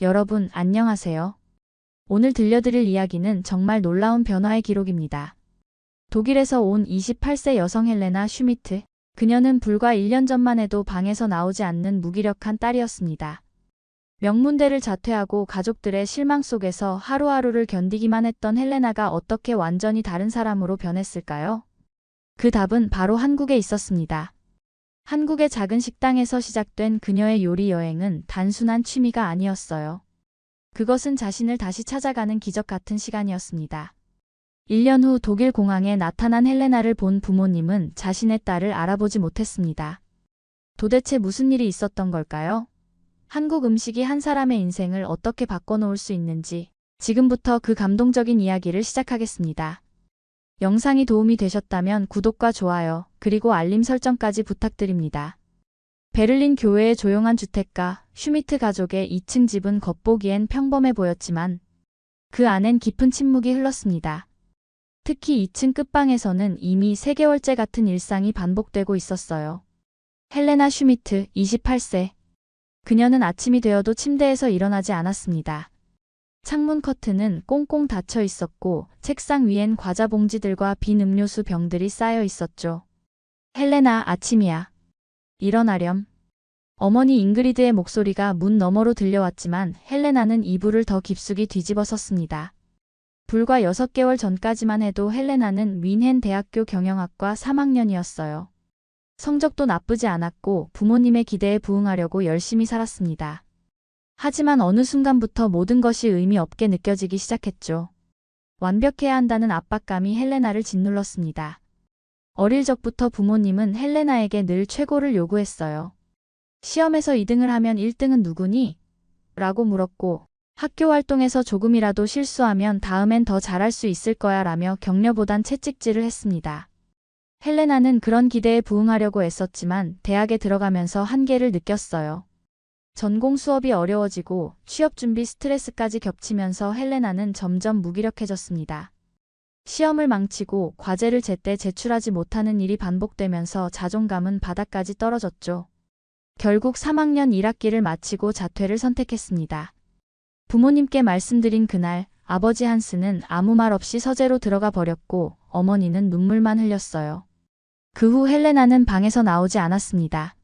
여러분, 안녕하세요. 오늘 들려드릴 이야기는 정말 놀라운 변화의 기록입니다. 독일에서 온 28세 여성 헬레나 슈미트. 그녀는 불과 1년 전만 해도 방에서 나오지 않는 무기력한 딸이었습니다. 명문대를 자퇴하고 가족들의 실망 속에서 하루하루를 견디기만 했던 헬레나가 어떻게 완전히 다른 사람으로 변했을까요? 그 답은 바로 한국에 있었습니다. 한국의 작은 식당에서 시작된 그녀의 요리 여행은 단순한 취미가 아니었어요. 그것은 자신을 다시 찾아가는 기적 같은 시간이었습니다. 1년 후 독일 공항에 나타난 헬레나를 본 부모님은 자신의 딸을 알아보지 못했습니다. 도대체 무슨 일이 있었던 걸까요? 한국 음식이 한 사람의 인생을 어떻게 바꿔놓을 수 있는지 지금부터 그 감동적인 이야기를 시작하겠습니다. 영상이 도움이 되셨다면 구독과 좋아요, 그리고 알림 설정까지 부탁드립니다. 베를린 교외의 조용한 주택가, 슈미트 가족의 2층 집은 겉보기엔 평범해 보였지만 그 안엔 깊은 침묵이 흘렀습니다. 특히 2층 끝방에서는 이미 3개월째 같은 일상이 반복되고 있었어요. 헬레나 슈미트, 28세. 그녀는 아침이 되어도 침대에서 일어나지 않았습니다. 창문 커튼은 꽁꽁 닫혀 있었고 책상 위엔 과자 봉지들과 빈 음료수 병들이 쌓여 있었죠. 헬레나, 아침이야. 일어나렴. 어머니 잉그리드의 목소리가 문 너머로 들려왔지만 헬레나는 이불을 더 깊숙이 뒤집어 섰습니다. 불과 6개월 전까지만 해도 헬레나는 뮌헨 대학교 경영학과 3학년이었어요. 성적도 나쁘지 않았고 부모님의 기대에 부응하려고 열심히 살았습니다. 하지만 어느 순간부터 모든 것이 의미 없게 느껴지기 시작했죠. 완벽해야 한다는 압박감이 헬레나를 짓눌렀습니다. 어릴 적부터 부모님은 헬레나에게 늘 최고를 요구했어요. 시험에서 2등을 하면 1등은 누구니? 라고 물었고, 학교 활동에서 조금이라도 실수하면 다음엔 더 잘할 수 있을 거야 라며 격려보단 채찍질을 했습니다. 헬레나는 그런 기대에 부응하려고 애썼지만 대학에 들어가면서 한계를 느꼈어요. 전공 수업이 어려워지고 취업 준비 스트레스까지 겹치면서 헬레나는 점점 무기력해졌습니다. 시험을 망치고 과제를 제때 제출하지 못하는 일이 반복되면서 자존감은 바닥까지 떨어졌죠. 결국 3학년 1학기를 마치고 자퇴를 선택했습니다. 부모님께 말씀드린 그날 아버지 한스는 아무 말 없이 서재로 들어가 버렸고 어머니는 눈물만 흘렸어요. 그 후 헬레나는 방에서 나오지 않았습니다.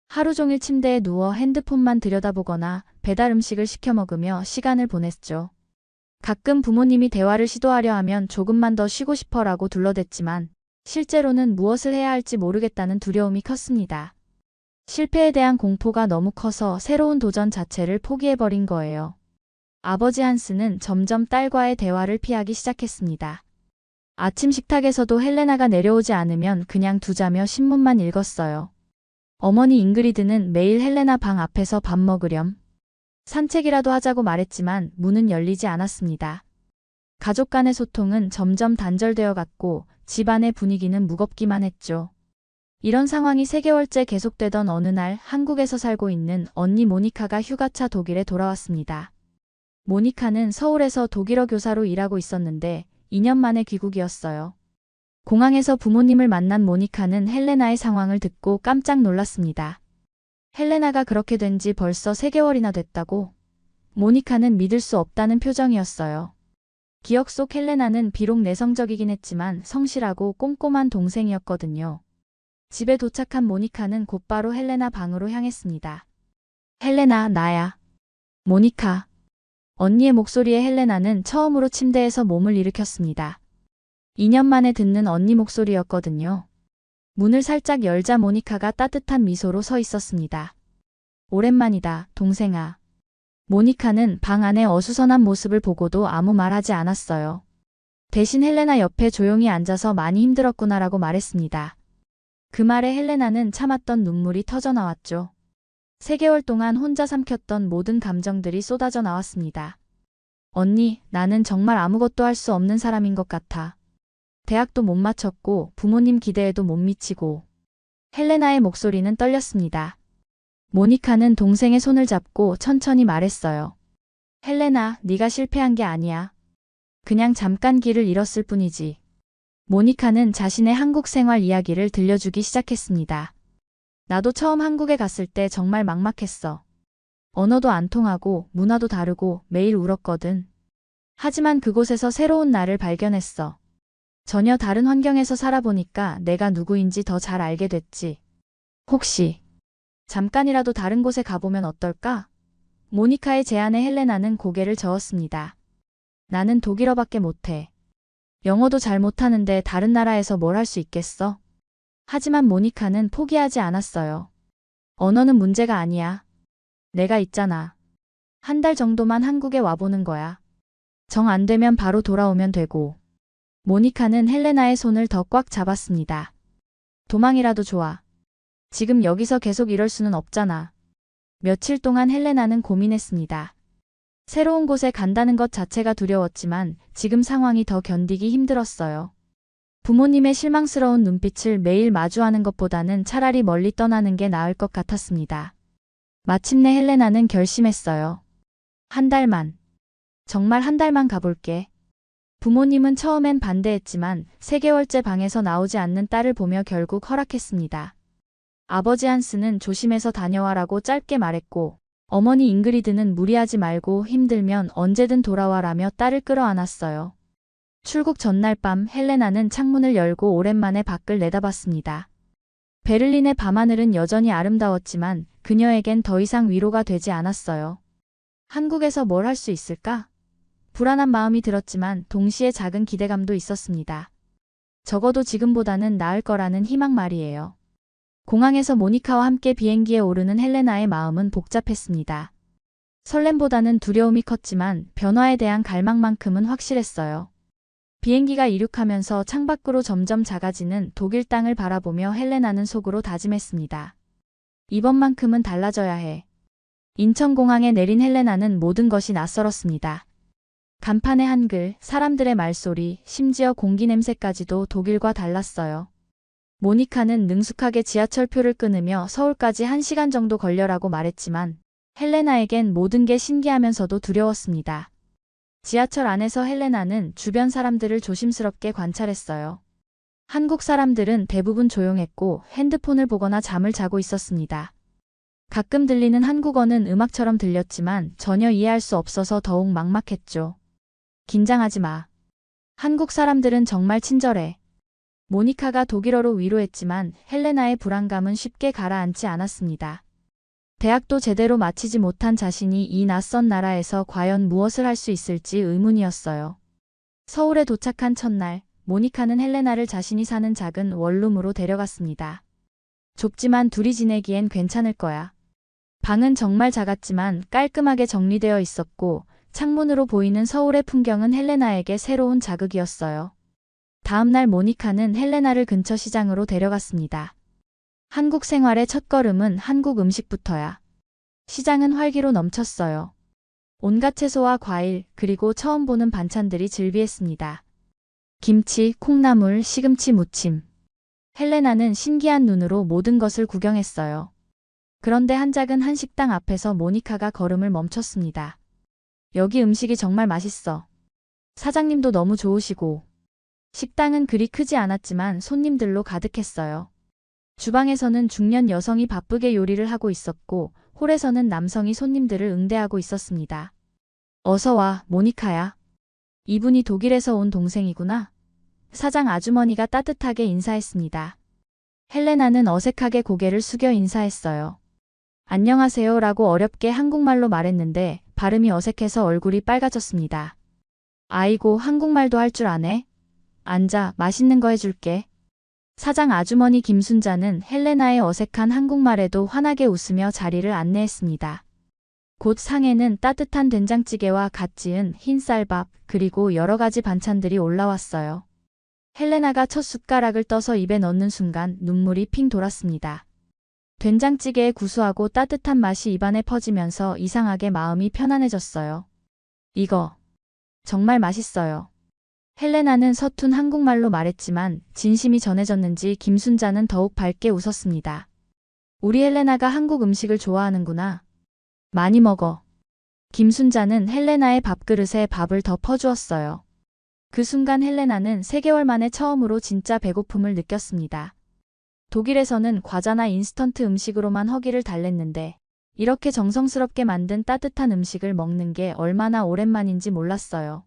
하루 종일 침대에 누워 핸드폰만 들여다보거나 배달 음식을 시켜 먹으며 시간을 보냈죠. 가끔 부모님이 대화를 시도하려 하면 조금만 더 쉬고 싶어라고 둘러댔지만 실제로는 무엇을 해야 할지 모르겠다는 두려움이 컸습니다. 실패에 대한 공포가 너무 커서 새로운 도전 자체를 포기해버린 거예요. 아버지 한스는 점점 딸과의 대화를 피하기 시작했습니다. 아침 식탁에서도 헬레나가 내려오지 않으면 그냥 두자며 신문만 읽었어요. 어머니 잉그리드는 매일 헬레나 방 앞에서 밥 먹으렴. 산책이라도 하자고 말했지만 문은 열리지 않았습니다. 가족 간의 소통은 점점 단절되어 갔고 집안의 분위기는 무겁기만 했죠. 이런 상황이 3개월째 계속되던 어느 날 한국에서 살고 있는 언니 모니카가 휴가차 독일에 돌아왔습니다. 모니카는 서울에서 독일어 교사로 일하고 있었는데 2년 만에 귀국이었어요. 공항에서 부모님을 만난 모니카는 헬레나의 상황을 듣고 깜짝 놀랐습니다. 헬레나가 그렇게 된 지 벌써 3개월이나 됐다고? 모니카는 믿을 수 없다는 표정이었어요. 기억 속 헬레나는 비록 내성적이긴 했지만 성실하고 꼼꼼한 동생이었거든요. 집에 도착한 모니카는 곧바로 헬레나 방으로 향했습니다. 헬레나, 나야. 모니카. 언니의 목소리에 헬레나는 처음으로 침대에서 몸을 일으켰습니다. 2년 만에 듣는 언니 목소리였거든요. 문을 살짝 열자 모니카가 따뜻한 미소로 서 있었습니다. 오랜만이다, 동생아. 모니카는 방 안의 어수선한 모습을 보고도 아무 말하지 않았어요. 대신 헬레나 옆에 조용히 앉아서 많이 힘들었구나라고 말했습니다. 그 말에 헬레나는 참았던 눈물이 터져 나왔죠. 3개월 동안 혼자 삼켰던 모든 감정들이 쏟아져 나왔습니다. 언니, 나는 정말 아무것도 할 수 없는 사람인 것 같아. 대학도 못 마쳤고 부모님 기대에도 못 미치고. 헬레나의 목소리는 떨렸습니다. 모니카는 동생의 손을 잡고 천천히 말했어요. 헬레나, 네가 실패한 게 아니야. 그냥 잠깐 길을 잃었을 뿐이지. 모니카는 자신의 한국 생활 이야기를 들려주기 시작했습니다. 나도 처음 한국에 갔을 때 정말 막막했어. 언어도 안 통하고 문화도 다르고 매일 울었거든. 하지만 그곳에서 새로운 나를 발견했어. 전혀 다른 환경에서 살아보니까 내가 누구인지 더 잘 알게 됐지. 혹시 잠깐이라도 다른 곳에 가보면 어떨까? 모니카의 제안에 헬레나는 고개를 저었습니다. 나는 독일어밖에 못해. 영어도 잘 못하는데 다른 나라에서 뭘 할 수 있겠어? 하지만 모니카는 포기하지 않았어요. 언어는 문제가 아니야. 내가 있잖아. 한 달 정도만 한국에 와보는 거야. 정 안 되면 바로 돌아오면 되고. 모니카는 헬레나의 손을 더 꽉 잡았습니다. 도망이라도 좋아. 지금 여기서 계속 이럴 수는 없잖아. 며칠 동안 헬레나는 고민했습니다. 새로운 곳에 간다는 것 자체가 두려웠지만 지금 상황이 더 견디기 힘들었어요. 부모님의 실망스러운 눈빛을 매일 마주하는 것보다는 차라리 멀리 떠나는 게 나을 것 같았습니다. 마침내 헬레나는 결심했어요. 한 달만. 정말 한 달만 가볼게. 부모님은 처음엔 반대했지만 3개월째 방에서 나오지 않는 딸을 보며 결국 허락했습니다. 아버지 한스는 조심해서 다녀와라고 짧게 말했고 어머니 잉그리드는 무리하지 말고 힘들면 언제든 돌아와라며 딸을 끌어안았어요. 출국 전날 밤 헬레나는 창문을 열고 오랜만에 밖을 내다봤습니다. 베를린의 밤하늘은 여전히 아름다웠지만 그녀에겐 더 이상 위로가 되지 않았어요. 한국에서 뭘 할 수 있을까? 불안한 마음이 들었지만 동시에 작은 기대감도 있었습니다. 적어도 지금보다는 나을 거라는 희망 말이에요. 공항에서 모니카와 함께 비행기에 오르는 헬레나의 마음은 복잡했습니다. 설렘보다는 두려움이 컸지만 변화에 대한 갈망만큼은 확실했어요. 비행기가 이륙하면서 창밖으로 점점 작아지는 독일 땅을 바라보며 헬레나는 속으로 다짐했습니다. 이번만큼은 달라져야 해. 인천공항에 내린 헬레나는 모든 것이 낯설었습니다. 간판의 한글, 사람들의 말소리, 심지어 공기 냄새까지도 독일과 달랐어요. 모니카는 능숙하게 지하철표를 끊으며 서울까지 1시간 정도 걸려라고 말했지만 헬레나에겐 모든 게 신기하면서도 두려웠습니다. 지하철 안에서 헬레나는 주변 사람들을 조심스럽게 관찰했어요. 한국 사람들은 대부분 조용했고 핸드폰을 보거나 잠을 자고 있었습니다. 가끔 들리는 한국어는 음악처럼 들렸지만 전혀 이해할 수 없어서 더욱 막막했죠. 긴장하지 마. 한국 사람들은 정말 친절해. 모니카가 독일어로 위로했지만 헬레나의 불안감은 쉽게 가라앉지 않았습니다. 대학도 제대로 마치지 못한 자신이 이 낯선 나라에서 과연 무엇을 할 수 있을지 의문이었어요. 서울에 도착한 첫날, 모니카는 헬레나를 자신이 사는 작은 원룸으로 데려갔습니다. 좁지만 둘이 지내기엔 괜찮을 거야. 방은 정말 작았지만 깔끔하게 정리되어 있었고 창문으로 보이는 서울의 풍경은 헬레나에게 새로운 자극이었어요. 다음 날 모니카는 헬레나를 근처 시장으로 데려갔습니다. 한국 생활의 첫걸음은 한국 음식부터야. 시장은 활기로 넘쳤어요. 온갖 채소와 과일, 그리고 처음 보는 반찬들이 즐비했습니다. 김치, 콩나물, 시금치 무침. 헬레나는 신기한 눈으로 모든 것을 구경했어요. 그런데 한 작은 한식당 앞에서 모니카가 걸음을 멈췄습니다. 여기 음식이 정말 맛있어. 사장님도 너무 좋으시고. 식당은 그리 크지 않았지만 손님들로 가득했어요. 주방에서는 중년 여성이 바쁘게 요리를 하고 있었고 홀에서는 남성이 손님들을 응대하고 있었습니다. 어서 와, 모니카야. 이분이 독일에서 온 동생이구나. 사장 아주머니가 따뜻하게 인사했습니다. 헬레나는 어색하게 고개를 숙여 인사했어요. 안녕하세요 라고 어렵게 한국말로 말했는데 발음이 어색해서 얼굴이 빨개졌습니다. 아이고, 한국말도 할 줄 아네? 앉아, 맛있는 거 해줄게. 사장 아주머니 김순자는 헬레나의 어색한 한국말에도 환하게 웃으며 자리를 안내했습니다. 곧 상에는 따뜻한 된장찌개와 갓 지은 흰 쌀밥, 그리고 여러 가지 반찬들이 올라왔어요. 헬레나가 첫 숟가락을 떠서 입에 넣는 순간 눈물이 핑 돌았습니다. 된장찌개의 구수하고 따뜻한 맛이 입안에 퍼지면서 이상하게 마음이 편안해졌어요. 이거 정말 맛있어요. 헬레나는 서툰 한국말로 말했지만 진심이 전해졌는지 김순자는 더욱 밝게 웃었습니다. 우리 헬레나가 한국 음식을 좋아하는구나. 많이 먹어. 김순자는 헬레나의 밥그릇에 밥을 더 퍼주었어요. 그 순간 헬레나는 3개월 만에 처음으로 진짜 배고픔을 느꼈습니다. 독일에서는 과자나 인스턴트 음식으로만 허기를 달랬는데 이렇게 정성스럽게 만든 따뜻한 음식을 먹는 게 얼마나 오랜만인지 몰랐어요.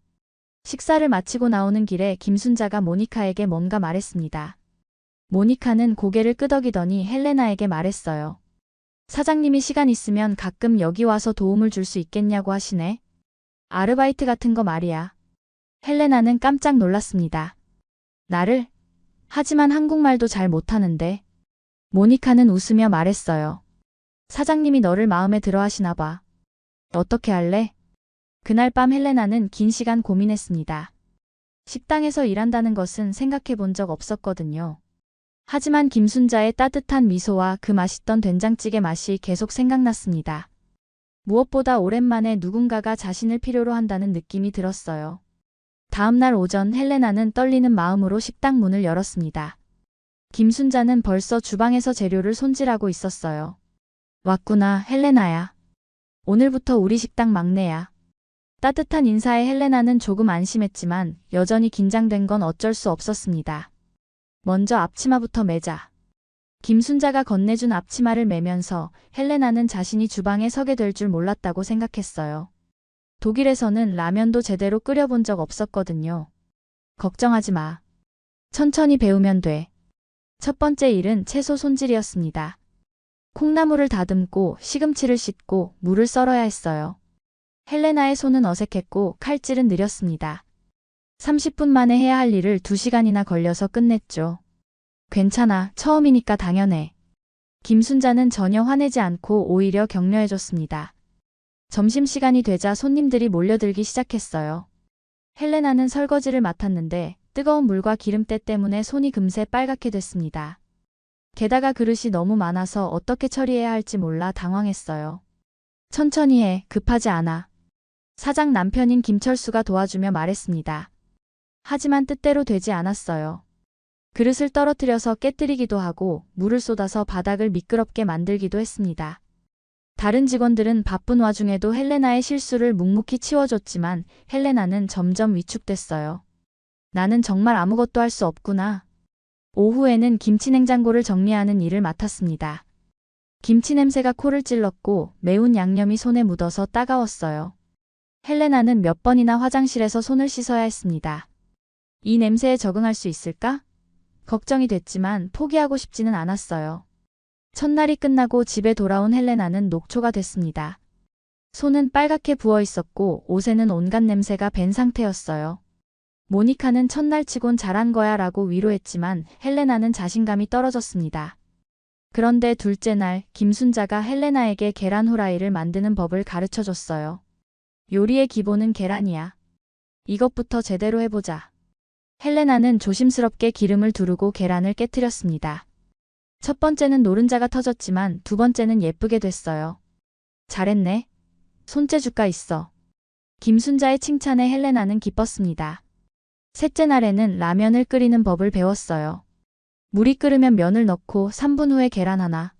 식사를 마치고 나오는 길에 김순자가 모니카에게 뭔가 말했습니다. 모니카는 고개를 끄덕이더니 헬레나에게 말했어요. 사장님이 시간 있으면 가끔 여기 와서 도움을 줄 수 있겠냐고 하시네. 아르바이트 같은 거 말이야. 헬레나는 깜짝 놀랐습니다. 나를? 하지만 한국말도 잘 못하는데. 모니카는 웃으며 말했어요. 사장님이 너를 마음에 들어 하시나 봐. 어떻게 할래? 그날 밤 헬레나는 긴 시간 고민했습니다. 식당에서 일한다는 것은 생각해 본 적 없었거든요. 하지만 김순자의 따뜻한 미소와 그 맛있던 된장찌개 맛이 계속 생각났습니다. 무엇보다 오랜만에 누군가가 자신을 필요로 한다는 느낌이 들었어요. 다음날 오전 헬레나는 떨리는 마음으로 식당 문을 열었습니다. 김순자는 벌써 주방에서 재료를 손질하고 있었어요. 왔구나, 헬레나야. 오늘부터 우리 식당 막내야. 따뜻한 인사에 헬레나는 조금 안심했지만 여전히 긴장된 건 어쩔 수 없었습니다. 먼저 앞치마부터 매자. 김순자가 건네준 앞치마를 매면서 헬레나는 자신이 주방에 서게 될 줄 몰랐다고 생각했어요. 독일에서는 라면도 제대로 끓여본 적 없었거든요. 걱정하지 마. 천천히 배우면 돼. 첫 번째 일은 채소 손질이었습니다. 콩나물을 다듬고 시금치를 씻고 물을 썰어야 했어요. 헬레나의 손은 어색했고 칼질은 느렸습니다. 30분 만에 해야 할 일을 2시간이나 걸려서 끝냈죠. 괜찮아, 처음이니까 당연해. 김순자는 전혀 화내지 않고 오히려 격려해줬습니다. 점심시간이 되자 손님들이 몰려들기 시작했어요. 헬레나는 설거지를 맡았는데 뜨거운 물과 기름때 때문에 손이 금세 빨갛게 됐습니다. 게다가 그릇이 너무 많아서 어떻게 처리해야 할지 몰라 당황했어요. 천천히 해, 급하지 않아. 사장 남편인 김철수가 도와주며 말했습니다. 하지만 뜻대로 되지 않았어요. 그릇을 떨어뜨려서 깨뜨리기도 하고 물을 쏟아서 바닥을 미끄럽게 만들기도 했습니다. 다른 직원들은 바쁜 와중에도 헬레나의 실수를 묵묵히 치워줬지만 헬레나는 점점 위축됐어요. 나는 정말 아무것도 할 수 없구나. 오후에는 김치 냉장고를 정리하는 일을 맡았습니다. 김치 냄새가 코를 찔렀고 매운 양념이 손에 묻어서 따가웠어요. 헬레나는 몇 번이나 화장실에서 손을 씻어야 했습니다. 이 냄새에 적응할 수 있을까? 걱정이 됐지만 포기하고 싶지는 않았어요. 첫날이 끝나고 집에 돌아온 헬레나는 녹초가 됐습니다. 손은 빨갛게 부어 있었고 옷에는 온갖 냄새가 밴 상태였어요. 모니카는 첫날치곤 잘한 거야 라고 위로했지만 헬레나는 자신감이 떨어졌습니다. 그런데 둘째 날 김순자가 헬레나에게 계란 후라이를 만드는 법을 가르쳐줬어요. 요리의 기본은 계란이야. 이것부터 제대로 해보자. 헬레나는 조심스럽게 기름을 두르고 계란을 깨트렸습니다. 첫 번째는 노른자가 터졌지만 두 번째는 예쁘게 됐어요. 잘했네. 손재주가 있어. 김순자의 칭찬에 헬레나는 기뻤습니다. 셋째 날에는 라면을 끓이는 법을 배웠어요. 물이 끓으면 면을 넣고 3분 후에 계란 하나.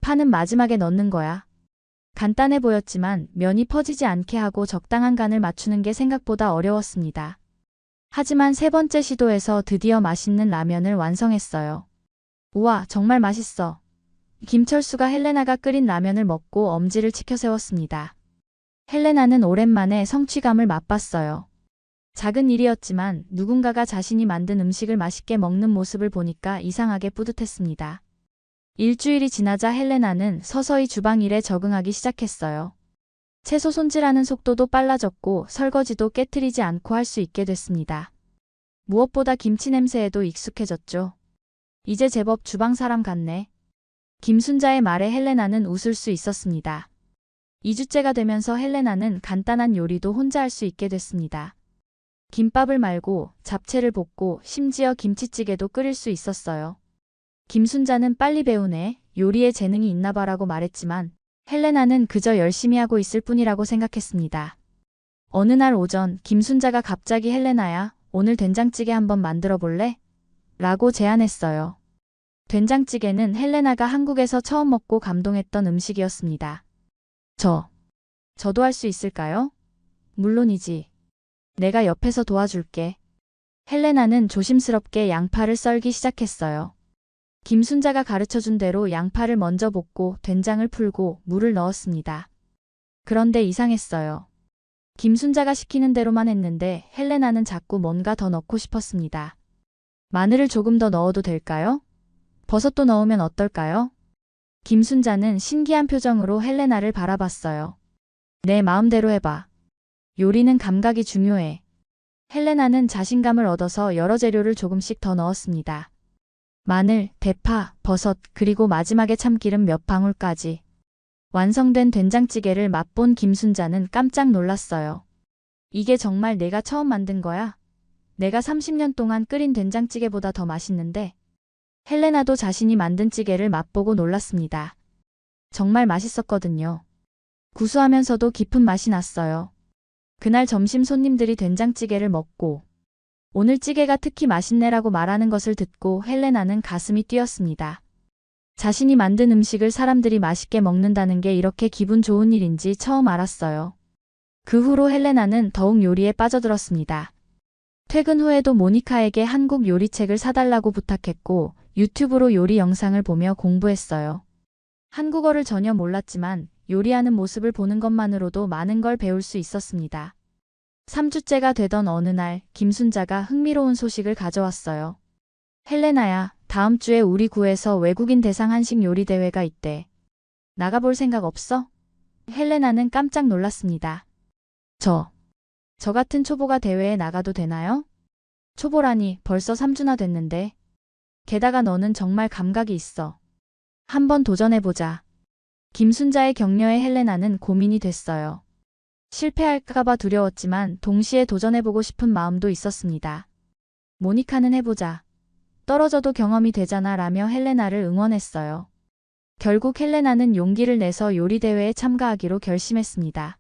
파는 마지막에 넣는 거야. 간단해 보였지만 면이 퍼지지 않게 하고 적당한 간을 맞추는 게 생각보다 어려웠습니다. 하지만 세 번째 시도에서 드디어 맛있는 라면을 완성했어요. 우와, 정말 맛있어. 김철수가 헬레나가 끓인 라면을 먹고 엄지를 치켜 세웠습니다. 헬레나는 오랜만에 성취감을 맛봤어요. 작은 일이었지만 누군가가 자신이 만든 음식을 맛있게 먹는 모습을 보니까 이상하게 뿌듯했습니다. 일주일이 지나자 헬레나는 서서히 주방 일에 적응하기 시작했어요. 채소 손질하는 속도도 빨라졌고 설거지도 깨트리지 않고 할 수 있게 됐습니다. 무엇보다 김치 냄새에도 익숙해졌죠. 이제 제법 주방 사람 같네. 김순자의 말에 헬레나는 웃을 수 있었습니다. 2주째가 되면서 헬레나는 간단한 요리도 혼자 할 수 있게 됐습니다. 김밥을 말고 잡채를 볶고 심지어 김치찌개도 끓일 수 있었어요. 김순자는 빨리 배우네, 요리에 재능이 있나 봐라고 말했지만 헬레나는 그저 열심히 하고 있을 뿐이라고 생각했습니다. 어느 날 오전 김순자가 갑자기 헬레나야, 오늘 된장찌개 한번 만들어 볼래? 라고 제안했어요. 된장찌개는 헬레나가 한국에서 처음 먹고 감동했던 음식이었습니다. 저도 할 수 있을까요? 물론이지. 내가 옆에서 도와줄게. 헬레나는 조심스럽게 양파를 썰기 시작했어요. 김순자가 가르쳐준 대로 양파를 먼저 볶고 된장을 풀고 물을 넣었습니다. 그런데 이상했어요. 김순자가 시키는 대로만 했는데 헬레나는 자꾸 뭔가 더 넣고 싶었습니다. 마늘을 조금 더 넣어도 될까요? 버섯도 넣으면 어떨까요? 김순자는 신기한 표정으로 헬레나를 바라봤어요. 내 마음대로 해봐. 요리는 감각이 중요해. 헬레나는 자신감을 얻어서 여러 재료를 조금씩 더 넣었습니다. 마늘, 대파, 버섯, 그리고 마지막에 참기름 몇 방울까지. 완성된 된장찌개를 맛본 김순자는 깜짝 놀랐어요. 이게 정말 내가 처음 만든 거야? 내가 30년 동안 끓인 된장찌개보다 더 맛있는데? 헬레나도 자신이 만든 찌개를 맛보고 놀랐습니다. 정말 맛있었거든요. 구수하면서도 깊은 맛이 났어요. 그날 점심 손님들이 된장찌개를 먹고 오늘 찌개가 특히 맛있네라고 말하는 것을 듣고 헬레나는 가슴이 뛰었습니다. 자신이 만든 음식을 사람들이 맛있게 먹는다는 게 이렇게 기분 좋은 일인지 처음 알았어요. 그 후로 헬레나는 더욱 요리에 빠져들었습니다. 퇴근 후에도 모니카에게 한국 요리책을 사달라고 부탁했고 유튜브로 요리 영상을 보며 공부했어요. 한국어를 전혀 몰랐지만 요리하는 모습을 보는 것만으로도 많은 걸 배울 수 있었습니다. 3주째가 되던 어느 날 김순자가 흥미로운 소식을 가져왔어요. 헬레나야, 다음 주에 우리 구에서 외국인 대상 한식 요리 대회가 있대. 나가볼 생각 없어? 헬레나는 깜짝 놀랐습니다. 저 같은 초보가 대회에 나가도 되나요? 초보라니 벌써 3주나 됐는데. 게다가 너는 정말 감각이 있어. 한번 도전해보자. 김순자의 격려에 헬레나는 고민이 됐어요. 실패할까봐 두려웠지만 동시에 도전해보고 싶은 마음도 있었습니다. 모니카는 해보자. 떨어져도 경험이 되잖아 라며 헬레나를 응원했어요. 결국 헬레나는 용기를 내서 요리대회에 참가하기로 결심했습니다.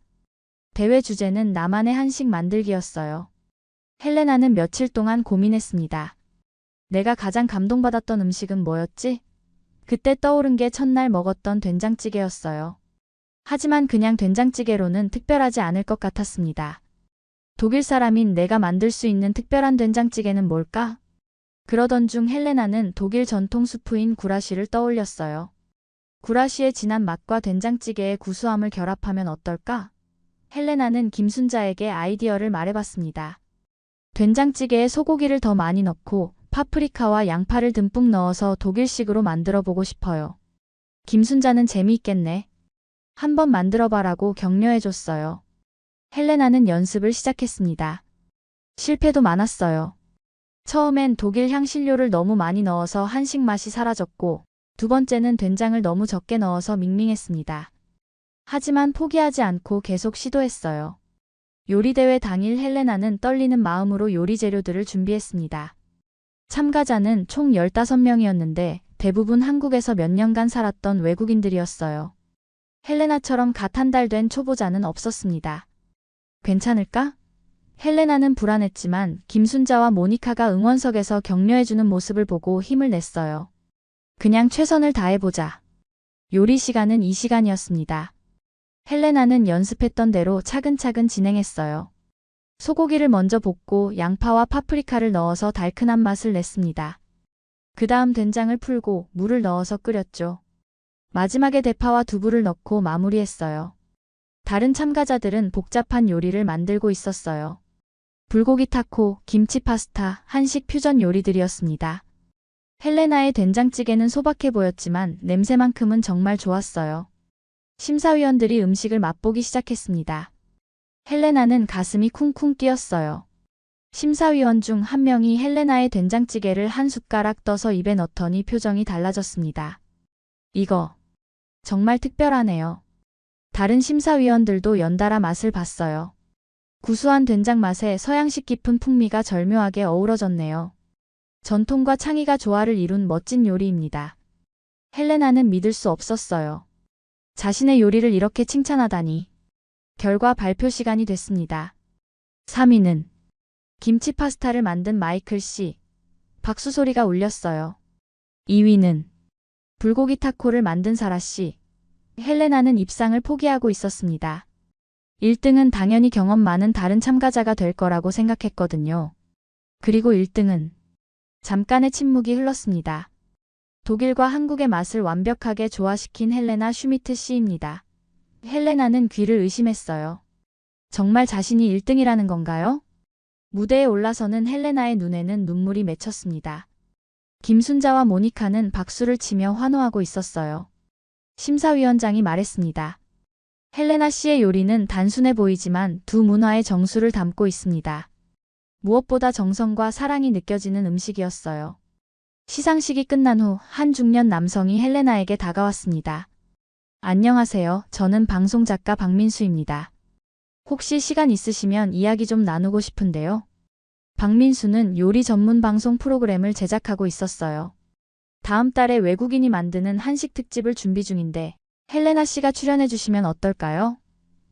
대회 주제는 나만의 한식 만들기였어요. 헬레나는 며칠 동안 고민했습니다. 내가 가장 감동받았던 음식은 뭐였지? 그때 떠오른 게 첫날 먹었던 된장찌개였어요. 하지만 그냥 된장찌개로는 특별하지 않을 것 같았습니다. 독일 사람인 내가 만들 수 있는 특별한 된장찌개는 뭘까? 그러던 중 헬레나는 독일 전통 수프인 구라시를 떠올렸어요. 구라시의 진한 맛과 된장찌개의 구수함을 결합하면 어떨까? 헬레나는 김순자에게 아이디어를 말해봤습니다. 된장찌개에 소고기를 더 많이 넣고 파프리카와 양파를 듬뿍 넣어서 독일식으로 만들어 보고 싶어요. 김순자는 재미있겠네. 한번 만들어봐라고 격려해줬어요. 헬레나는 연습을 시작했습니다. 실패도 많았어요. 처음엔 독일 향신료를 너무 많이 넣어서 한식 맛이 사라졌고 두 번째는 된장을 너무 적게 넣어서 밍밍했습니다. 하지만 포기하지 않고 계속 시도했어요. 요리대회 당일 헬레나는 떨리는 마음으로 요리 재료들을 준비했습니다. 참가자는 총 15명이었는데 대부분 한국에서 몇 년간 살았던 외국인들이었어요. 헬레나처럼 갓 한 달 된 초보자는 없었습니다. 괜찮을까? 헬레나는 불안했지만 김순자와 모니카가 응원석에서 격려해주는 모습을 보고 힘을 냈어요. 그냥 최선을 다해보자. 요리 시간은 2시간이었습니다. 헬레나는 연습했던 대로 차근차근 진행했어요. 소고기를 먼저 볶고 양파와 파프리카를 넣어서 달큰한 맛을 냈습니다. 그 다음 된장을 풀고 물을 넣어서 끓였죠. 마지막에 대파와 두부를 넣고 마무리했어요. 다른 참가자들은 복잡한 요리를 만들고 있었어요. 불고기 타코, 김치 파스타, 한식 퓨전 요리들이었습니다. 헬레나의 된장찌개는 소박해 보였지만 냄새만큼은 정말 좋았어요. 심사위원들이 음식을 맛보기 시작했습니다. 헬레나는 가슴이 쿵쿵 뛰었어요. 심사위원 중 한 명이 헬레나의 된장찌개를 한 숟가락 떠서 입에 넣더니 표정이 달라졌습니다. 이거 정말 특별하네요. 다른 심사위원들도 연달아 맛을 봤어요. 구수한 된장 맛에 서양식 깊은 풍미가 절묘하게 어우러졌네요. 전통과 창의가 조화를 이룬 멋진 요리입니다. 헬레나는 믿을 수 없었어요. 자신의 요리를 이렇게 칭찬하다니. 결과 발표 시간이 됐습니다. 3위는 김치 파스타를 만든 마이클 씨. 박수 소리가 울렸어요. 2위는 불고기 타코를 만든 사라 씨. 헬레나는 입상을 포기하고 있었습니다. 1등은 당연히 경험 많은 다른 참가자가 될 거라고 생각했거든요. 그리고 1등은 잠깐의 침묵이 흘렀습니다. 독일과 한국의 맛을 완벽하게 조화시킨 헬레나 슈미트 씨입니다. 헬레나는 귀를 의심했어요. 정말 자신이 1등이라는 건가요? 무대에 올라서는 헬레나의 눈에는 눈물이 맺혔습니다. 김순자와 모니카는 박수를 치며 환호하고 있었어요. 심사위원장이 말했습니다. 헬레나 씨의 요리는 단순해 보이지만 두 문화의 정수를 담고 있습니다. 무엇보다 정성과 사랑이 느껴지는 음식이었어요. 시상식이 끝난 후 한 중년 남성이 헬레나에게 다가왔습니다. 안녕하세요. 저는 방송작가 박민수입니다. 혹시 시간 있으시면 이야기 좀 나누고 싶은데요. 박민수는 요리 전문 방송 프로그램을 제작하고 있었어요. 다음 달에 외국인이 만드는 한식 특집을 준비 중인데 헬레나 씨가 출연해 주시면 어떨까요?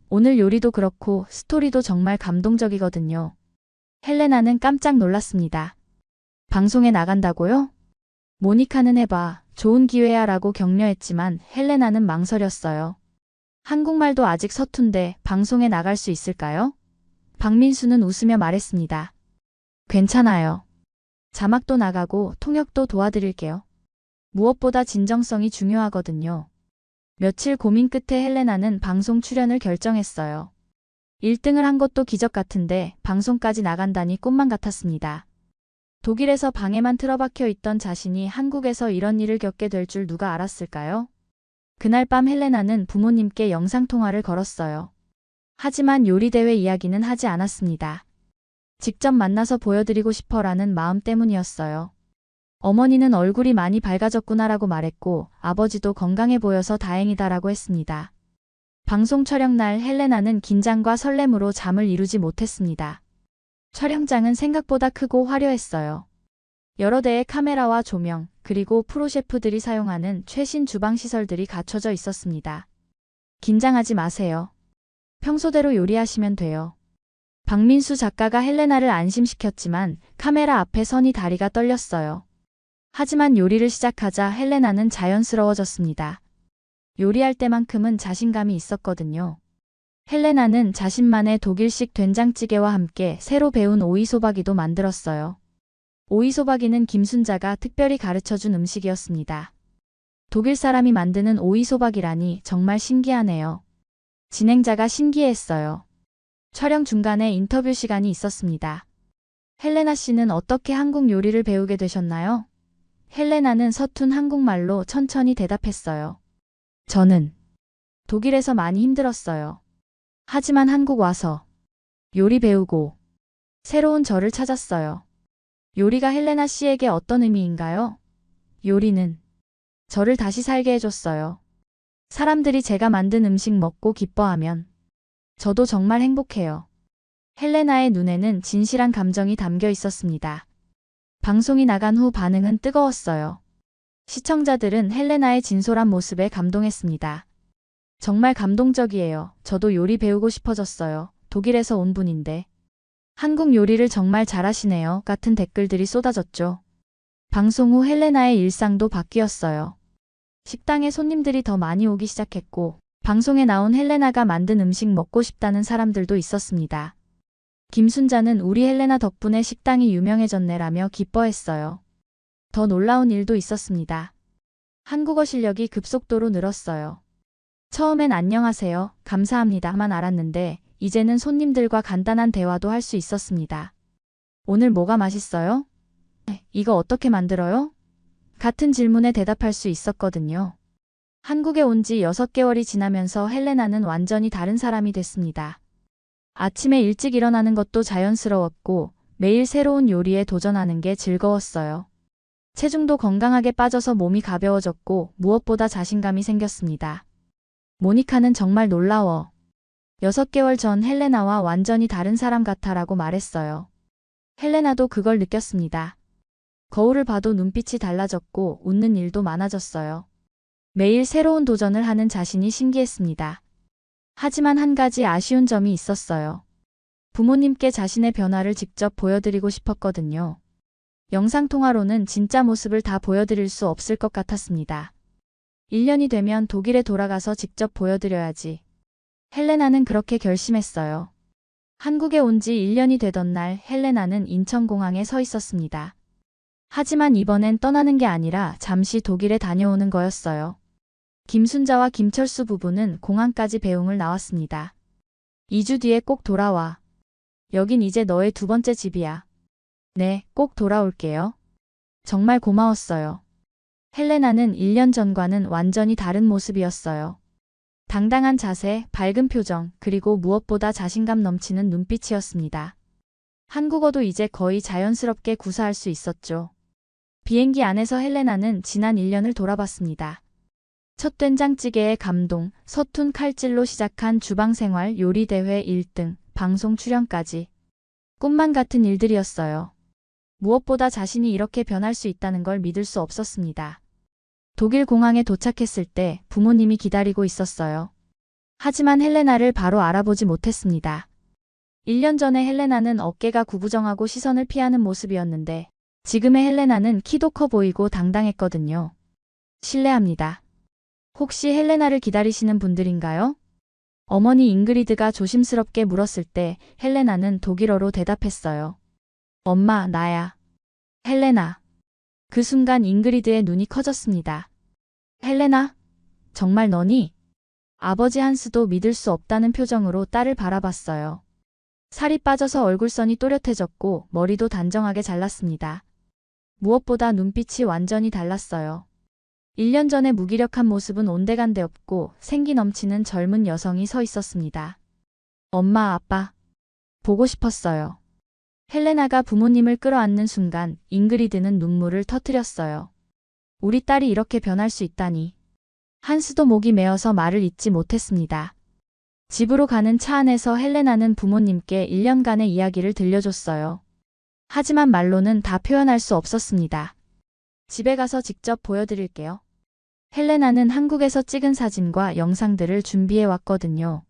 오늘 요리도 그렇고 스토리도 정말 감동적이거든요. 헬레나는 깜짝 놀랐습니다. 방송에 나간다고요? 모니카는 해봐. 좋은 기회야 라고 격려했지만 헬레나는 망설였어요. 한국말도 아직 서툰데 방송에 나갈 수 있을까요? 박민수는 웃으며 말했습니다. 괜찮아요. 자막도 나가고 통역도 도와드릴게요. 무엇보다 진정성이 중요하거든요. 며칠 고민 끝에 헬레나는 방송 출연을 결정했어요. 1등을 한 것도 기적 같은데 방송까지 나간다니 꿈만 같았습니다. 독일에서 방에만 틀어박혀 있던 자신이 한국에서 이런 일을 겪게 될 줄 누가 알았을까요? 그날 밤 헬레나는 부모님께 영상통화를 걸었어요. 하지만 요리대회 이야기는 하지 않았습니다. 직접 만나서 보여드리고 싶어라는 마음 때문이었어요. 어머니는 얼굴이 많이 밝아졌구나라고 말했고 아버지도 건강해 보여서 다행이다라고 했습니다. 방송 촬영 날 헬레나는 긴장과 설렘으로 잠을 이루지 못했습니다. 촬영장은 생각보다 크고 화려했어요. 여러 대의 카메라와 조명, 그리고 프로셰프들이 사용하는 최신 주방 시설들이 갖춰져 있었습니다. 긴장하지 마세요. 평소대로 요리하시면 돼요. 박민수 작가가 헬레나를 안심시켰지만 카메라 앞에 서니 다리가 떨렸어요. 하지만 요리를 시작하자 헬레나는 자연스러워졌습니다. 요리할 때만큼은 자신감이 있었거든요. 헬레나는 자신만의 독일식 된장찌개와 함께 새로 배운 오이소박이도 만들었어요. 오이소박이는 김순자가 특별히 가르쳐준 음식이었습니다. 독일 사람이 만드는 오이소박이라니 정말 신기하네요. 진행자가 신기해했어요. 촬영 중간에 인터뷰 시간이 있었습니다. 헬레나 씨는 어떻게 한국 요리를 배우게 되셨나요? 헬레나는 서툰 한국말로 천천히 대답했어요. 저는 독일에서 많이 힘들었어요. 하지만 한국 와서 요리 배우고 새로운 저를 찾았어요. 요리가 헬레나 씨에게 어떤 의미인가요? 요리는 저를 다시 살게 해줬어요. 사람들이 제가 만든 음식 먹고 기뻐하면 저도 정말 행복해요. 헬레나의 눈에는 진실한 감정이 담겨 있었습니다. 방송이 나간 후 반응은 뜨거웠어요. 시청자들은 헬레나의 진솔한 모습에 감동했습니다. 정말 감동적이에요. 저도 요리 배우고 싶어졌어요. 독일에서 온 분인데. 한국 요리를 정말 잘하시네요. 같은 댓글들이 쏟아졌죠. 방송 후 헬레나의 일상도 바뀌었어요. 식당에 손님들이 더 많이 오기 시작했고 방송에 나온 헬레나가 만든 음식 먹고 싶다는 사람들도 있었습니다. 김순자는 우리 헬레나 덕분에 식당이 유명해졌네라며 기뻐했어요. 더 놀라운 일도 있었습니다. 한국어 실력이 급속도로 늘었어요. 처음엔 안녕하세요, 감사합니다만 알았는데 이제는 손님들과 간단한 대화도 할 수 있었습니다. 오늘 뭐가 맛있어요? 이거 어떻게 만들어요? 같은 질문에 대답할 수 있었거든요. 한국에 온 지 6개월이 지나면서 헬레나는 완전히 다른 사람이 됐습니다. 아침에 일찍 일어나는 것도 자연스러웠고 매일 새로운 요리에 도전하는 게 즐거웠어요. 체중도 건강하게 빠져서 몸이 가벼워졌고 무엇보다 자신감이 생겼습니다. 모니카는 정말 놀라워. 6개월 전 헬레나와 완전히 다른 사람 같아라고 말했어요. 헬레나도 그걸 느꼈습니다. 거울을 봐도 눈빛이 달라졌고 웃는 일도 많아졌어요. 매일 새로운 도전을 하는 자신이 신기했습니다. 하지만 한 가지 아쉬운 점이 있었어요. 부모님께 자신의 변화를 직접 보여드리고 싶었거든요. 영상통화로는 진짜 모습을 다 보여드릴 수 없을 것 같았습니다. 1년이 되면 독일에 돌아가서 직접 보여드려야지. 헬레나는 그렇게 결심했어요. 한국에 온 지 1년이 되던 날 헬레나는 인천공항에 서 있었습니다. 하지만 이번엔 떠나는 게 아니라 잠시 독일에 다녀오는 거였어요. 김순자와 김철수 부부는 공항까지 배웅을 나왔습니다. 2주 뒤에 꼭 돌아와. 여긴 이제 너의 두 번째 집이야. 네, 꼭 돌아올게요. 정말 고마웠어요. 헬레나는 1년 전과는 완전히 다른 모습이었어요. 당당한 자세, 밝은 표정, 그리고 무엇보다 자신감 넘치는 눈빛이었습니다. 한국어도 이제 거의 자연스럽게 구사할 수 있었죠. 비행기 안에서 헬레나는 지난 1년을 돌아봤습니다. 첫 된장찌개의 감동, 서툰 칼질로 시작한 주방생활, 요리대회 1등, 방송 출연까지. 꿈만 같은 일들이었어요. 무엇보다 자신이 이렇게 변할 수 있다는 걸 믿을 수 없었습니다. 독일 공항에 도착했을 때 부모님이 기다리고 있었어요. 하지만 헬레나를 바로 알아보지 못했습니다. 1년 전에 헬레나는 어깨가 구부정하고 시선을 피하는 모습이었는데 지금의 헬레나는 키도 커 보이고 당당했거든요. 실례합니다. 혹시 헬레나를 기다리시는 분들인가요? 어머니 잉그리드가 조심스럽게 물었을 때 헬레나는 독일어로 대답했어요. 엄마, 나야. 헬레나. 그 순간 잉그리드의 눈이 커졌습니다. 헬레나? 정말 너니? 아버지 한스도 믿을 수 없다는 표정으로 딸을 바라봤어요. 살이 빠져서 얼굴선이 또렷해졌고 머리도 단정하게 잘랐습니다. 무엇보다 눈빛이 완전히 달랐어요. 1년 전의 무기력한 모습은 온데간데 없고 생기 넘치는 젊은 여성이 서 있었습니다. 엄마, 아빠. 보고 싶었어요. 헬레나가 부모님을 끌어안는 순간 잉그리드는 눈물을 터뜨렸어요. 우리 딸이 이렇게 변할 수 있다니. 한스도 목이 메어서 말을 잇지 못했습니다. 집으로 가는 차 안에서 헬레나는 부모님께 1년간의 이야기를 들려줬어요. 하지만 말로는 다 표현할 수 없었습니다. 집에 가서 직접 보여드릴게요. 헬레나는 한국에서 찍은 사진과 영상들을 준비해 왔거든요.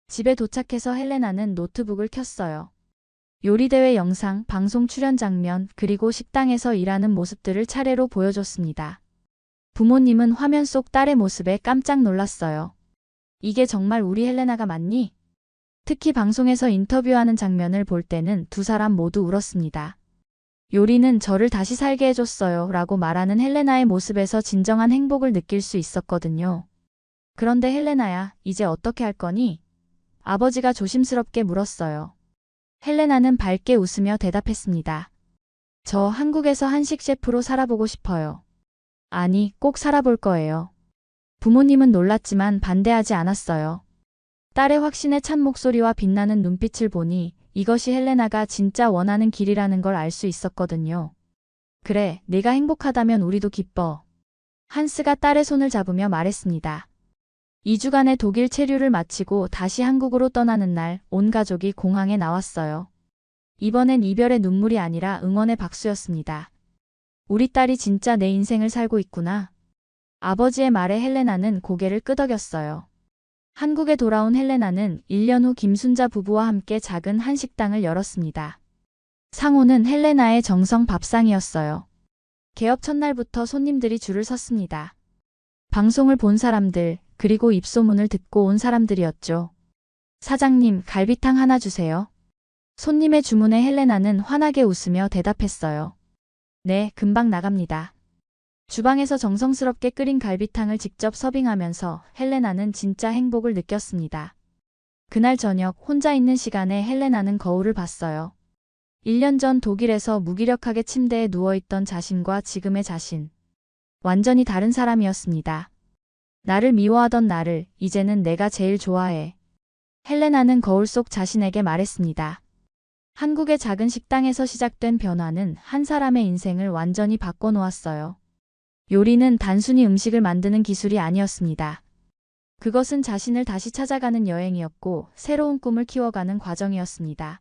집에 도착해서 헬레나는 노트북을 켰어요. 요리대회 영상, 방송 출연 장면, 그리고 식당에서 일하는 모습들을 차례로 보여줬습니다. 부모님은 화면 속 딸의 모습에 깜짝 놀랐어요. 이게 정말 우리 헬레나가 맞니? 특히 방송에서 인터뷰하는 장면을 볼 때는 두 사람 모두 울었습니다. 요리는 저를 다시 살게 해줬어요 라고 말하는 헬레나의 모습에서 진정한 행복을 느낄 수 있었거든요. 그런데 헬레나야, 이제 어떻게 할 거니? 아버지가 조심스럽게 물었어요. 헬레나는 밝게 웃으며 대답했습니다. 저 한국에서 한식 셰프로 살아보고 싶어요. 아니, 꼭 살아볼 거예요. 부모님은 놀랐지만 반대하지 않았어요. 딸의 확신에 찬 목소리와 빛나는 눈빛을 보니 이것이 헬레나가 진짜 원하는 길이라는 걸 알 수 있었거든요. 그래, 네가 행복하다면 우리도 기뻐. 한스가 딸의 손을 잡으며 말했습니다. 2주간의 독일 체류를 마치고 다시 한국으로 떠나는 날, 온 가족이 공항에 나왔어요. 이번엔 이별의 눈물이 아니라 응원의 박수였습니다. 우리 딸이 진짜 내 인생을 살고 있구나. 아버지의 말에 헬레나는 고개를 끄덕였어요. 한국에 돌아온 헬레나는 1년 후 김순자 부부와 함께 작은 한식당을 열었습니다. 상호는 헬레나의 정성 밥상이었어요. 개업 첫날부터 손님들이 줄을 섰습니다. 방송을 본 사람들, 그리고 입소문을 듣고 온 사람들이었죠. 사장님, 갈비탕 하나 주세요. 손님의 주문에 헬레나는 환하게 웃으며 대답했어요. 네, 금방 나갑니다. 주방에서 정성스럽게 끓인 갈비탕을 직접 서빙하면서 헬레나는 진짜 행복을 느꼈습니다. 그날 저녁 혼자 있는 시간에 헬레나는 거울을 봤어요. 1년 전 독일에서 무기력하게 침대에 누워있던 자신과 지금의 자신. 완전히 다른 사람이었습니다. 나를 미워하던 나를 이제는 내가 제일 좋아해. 헬레나는 거울 속 자신에게 말했습니다. 한국의 작은 식당에서 시작된 변화는 한 사람의 인생을 완전히 바꿔놓았어요. 요리는 단순히 음식을 만드는 기술이 아니었습니다. 그것은 자신을 다시 찾아가는 여행이었고 새로운 꿈을 키워가는 과정이었습니다.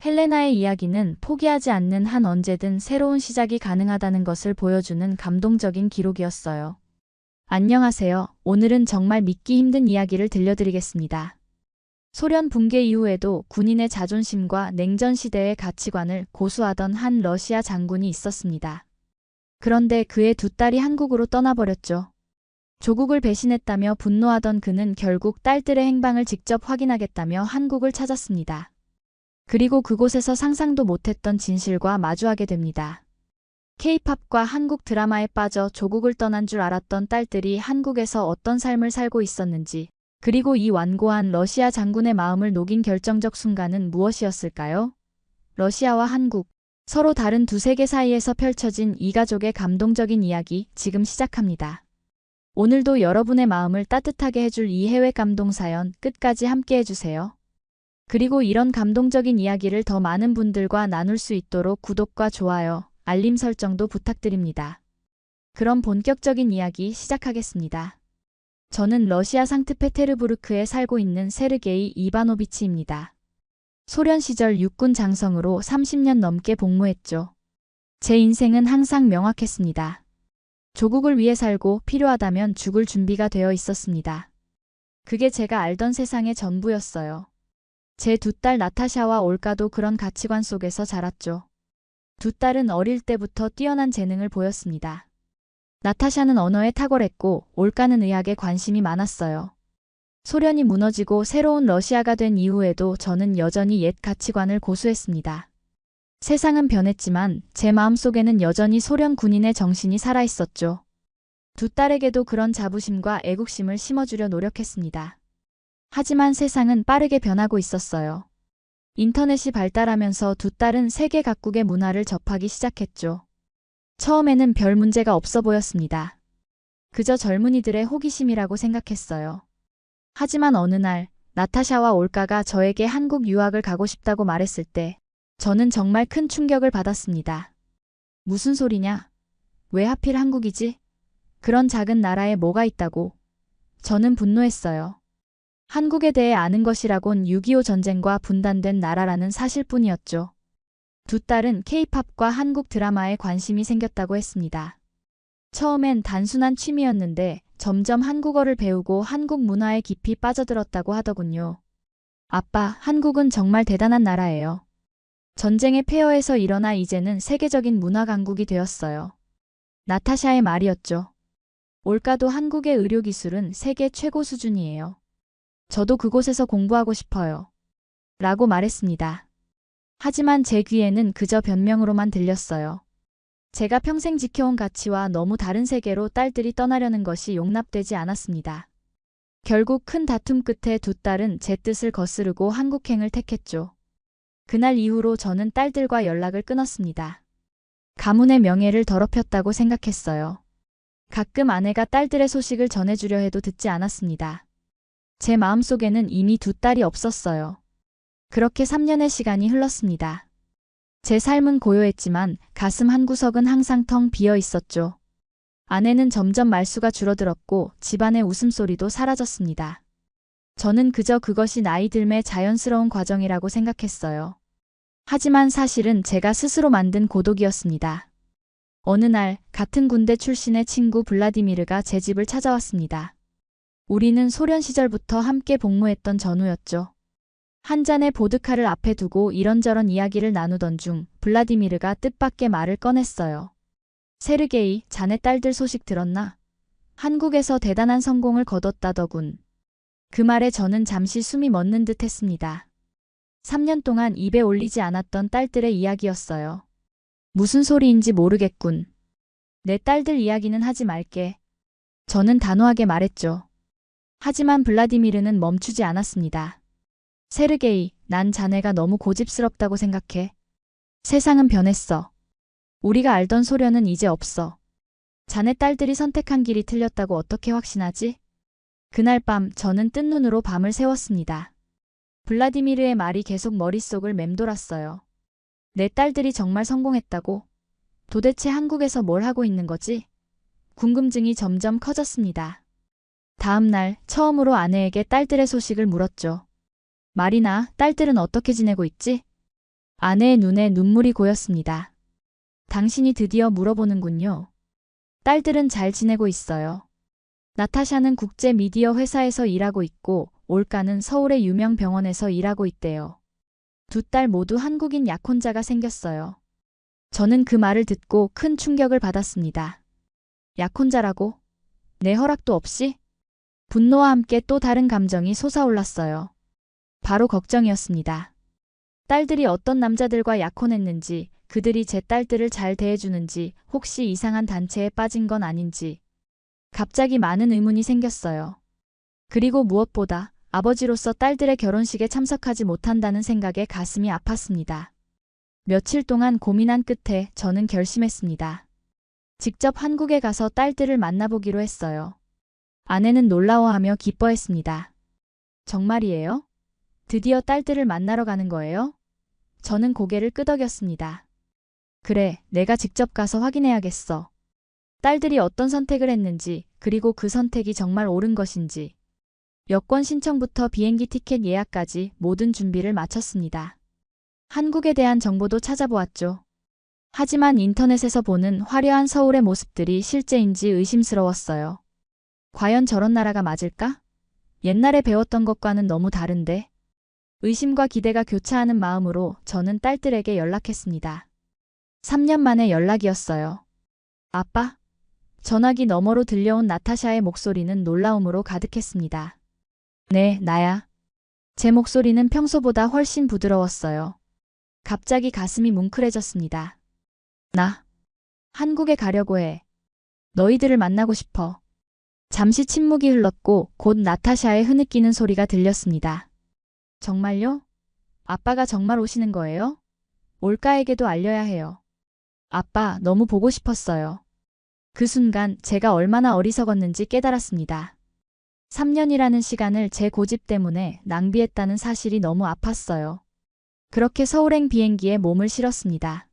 헬레나의 이야기는 포기하지 않는 한 언제든 새로운 시작이 가능하다는 것을 보여주는 감동적인 기록이었어요. 안녕하세요. 오늘은 정말 믿기 힘든 이야기를 들려드리겠습니다. 소련 붕괴 이후에도 군인의 자존심과 냉전 시대의 가치관을 고수하던 한 러시아 장군이 있었습니다. 그런데 그의 두 딸이 한국으로 떠나버렸죠. 조국을 배신했다며 분노하던 그는 결국 딸들의 행방을 직접 확인하겠다며 한국을 찾았습니다. 그리고 그곳에서 상상도 못했던 진실과 마주하게 됩니다. K-팝과 한국 드라마에 빠져 조국을 떠난 줄 알았던 딸들이 한국에서 어떤 삶을 살고 있었는지, 그리고 이 완고한 러시아 장군의 마음을 녹인 결정적 순간은 무엇이었을까요? 러시아와 한국, 서로 다른 두 세계 사이에서 펼쳐진 이 가족의 감동적인 이야기 지금 시작합니다. 오늘도 여러분의 마음을 따뜻하게 해줄 이 해외 감동 사연 끝까지 함께 해주세요. 그리고 이런 감동적인 이야기를 더 많은 분들과 나눌 수 있도록 구독과 좋아요, 알림 설정도 부탁드립니다. 그럼 본격적인 이야기 시작하겠습니다. 저는 러시아 상트페테르부르크에 살고 있는 세르게이 이바노비치입니다. 소련 시절 육군 장성으로 30년 넘게 복무했죠. 제 인생은 항상 명확했습니다. 조국을 위해 살고 필요하다면 죽을 준비가 되어 있었습니다. 그게 제가 알던 세상의 전부였어요. 제 두 딸 나타샤와 올가도 그런 가치관 속에서 자랐죠. 두 딸은 어릴 때부터 뛰어난 재능을 보였습니다. 나타샤는 언어에 탁월했고 올가는 의학에 관심이 많았어요. 소련이 무너지고 새로운 러시아가 된 이후에도 저는 여전히 옛 가치관을 고수했습니다. 세상은 변했지만 제 마음속에는 여전히 소련 군인의 정신이 살아있었죠. 두 딸에게도 그런 자부심과 애국심을 심어주려 노력했습니다. 하지만 세상은 빠르게 변하고 있었어요. 인터넷이 발달하면서 두 딸은 세계 각국의 문화를 접하기 시작했죠. 처음에는 별 문제가 없어 보였습니다. 그저 젊은이들의 호기심이라고 생각했어요. 하지만 어느 날 나타샤와 올가가 저에게 한국 유학을 가고 싶다고 말했을 때 저는 정말 큰 충격을 받았습니다. 무슨 소리냐? 왜 하필 한국이지? 그런 작은 나라에 뭐가 있다고? 저는 분노했어요. 한국에 대해 아는 것이라곤 6.25 전쟁과 분단된 나라라는 사실뿐이었죠. 두 딸은 K-팝과 한국 드라마에 관심이 생겼다고 했습니다. 처음엔 단순한 취미였는데 점점 한국어를 배우고 한국 문화에 깊이 빠져들었다고 하더군요. 아빠, 한국은 정말 대단한 나라예요. 전쟁의 폐허에서 일어나 이제는 세계적인 문화 강국이 되었어요. 나타샤의 말이었죠. 올가도 한국의 의료기술은 세계 최고 수준이에요. 저도 그곳에서 공부하고 싶어요. 라고 말했습니다. 하지만 제 귀에는 그저 변명으로만 들렸어요. 제가 평생 지켜온 가치와 너무 다른 세계로 딸들이 떠나려는 것이 용납되지 않았습니다. 결국 큰 다툼 끝에 두 딸은 제 뜻을 거스르고 한국행을 택했죠. 그날 이후로 저는 딸들과 연락을 끊었습니다. 가문의 명예를 더럽혔다고 생각했어요. 가끔 아내가 딸들의 소식을 전해주려 해도 듣지 않았습니다. 제 마음속에는 이미 두 딸이 없었어요. 그렇게 3년의 시간이 흘렀습니다. 제 삶은 고요했지만 가슴 한구석은 항상 텅 비어 있었죠. 아내는 점점 말수가 줄어들었고 집안의 웃음소리도 사라졌습니다. 저는 그저 그것이 나이 들매 자연스러운 과정이라고 생각했어요. 하지만 사실은 제가 스스로 만든 고독이었습니다. 어느 날 같은 군대 출신의 친구 블라디미르가 제 집을 찾아왔습니다. 우리는 소련 시절부터 함께 복무했던 전우였죠. 한 잔의 보드카를 앞에 두고 이런저런 이야기를 나누던 중 블라디미르가 뜻밖의 말을 꺼냈어요. 세르게이, 자네 딸들 소식 들었나? 한국에서 대단한 성공을 거뒀다더군. 그 말에 저는 잠시 숨이 멎는 듯 했습니다. 3년 동안 입에 올리지 않았던 딸들의 이야기였어요. 무슨 소리인지 모르겠군. 내 딸들 이야기는 하지 말게. 저는 단호하게 말했죠. 하지만 블라디미르는 멈추지 않았습니다. 세르게이, 난 자네가 너무 고집스럽다고 생각해. 세상은 변했어. 우리가 알던 소련은 이제 없어. 자네 딸들이 선택한 길이 틀렸다고 어떻게 확신하지? 그날 밤 저는 뜬 눈으로 밤을 새웠습니다. 블라디미르의 말이 계속 머릿속을 맴돌았어요. 내 딸들이 정말 성공했다고? 도대체 한국에서 뭘 하고 있는 거지? 궁금증이 점점 커졌습니다. 다음 날 처음으로 아내에게 딸들의 소식을 물었죠. 마리나, 딸들은 어떻게 지내고 있지? 아내의 눈에 눈물이 고였습니다. 당신이 드디어 물어보는군요. 딸들은 잘 지내고 있어요. 나타샤는 국제 미디어 회사에서 일하고 있고 올가는 서울의 유명 병원에서 일하고 있대요. 두 딸 모두 한국인 약혼자가 생겼어요. 저는 그 말을 듣고 큰 충격을 받았습니다. 약혼자라고? 내 허락도 없이? 분노와 함께 또 다른 감정이 솟아올랐어요. 바로 걱정이었습니다. 딸들이 어떤 남자들과 약혼했는지, 그들이 제 딸들을 잘 대해주는지, 혹시 이상한 단체에 빠진 건 아닌지. 갑자기 많은 의문이 생겼어요. 그리고 무엇보다 아버지로서 딸들의 결혼식에 참석하지 못한다는 생각에 가슴이 아팠습니다. 며칠 동안 고민한 끝에 저는 결심했습니다. 직접 한국에 가서 딸들을 만나보기로 했어요. 아내는 놀라워하며 기뻐했습니다. 정말이에요? 드디어 딸들을 만나러 가는 거예요? 저는 고개를 끄덕였습니다. 그래, 내가 직접 가서 확인해야겠어. 딸들이 어떤 선택을 했는지, 그리고 그 선택이 정말 옳은 것인지. 여권 신청부터 비행기 티켓 예약까지 모든 준비를 마쳤습니다. 한국에 대한 정보도 찾아보았죠. 하지만 인터넷에서 보는 화려한 서울의 모습들이 실제인지 의심스러웠어요. 과연 저런 나라가 맞을까? 옛날에 배웠던 것과는 너무 다른데. 의심과 기대가 교차하는 마음으로 저는 딸들에게 연락했습니다. 3년 만에 연락이었어요. 아빠? 전화기 너머로 들려온 나타샤의 목소리는 놀라움으로 가득했습니다. 네, 나야. 제 목소리는 평소보다 훨씬 부드러웠어요. 갑자기 가슴이 뭉클해졌습니다. 나 한국에 가려고 해. 너희들을 만나고 싶어. 잠시 침묵이 흘렀고 곧 나타샤의 흐느끼는 소리가 들렸습니다. 정말요? 아빠가 정말 오시는 거예요? 올가에게도 알려야 해요. 아빠, 너무 보고 싶었어요. 그 순간 제가 얼마나 어리석었는지 깨달았습니다. 3년이라는 시간을 제 고집 때문에 낭비했다는 사실이 너무 아팠어요. 그렇게 서울행 비행기에 몸을 실었습니다.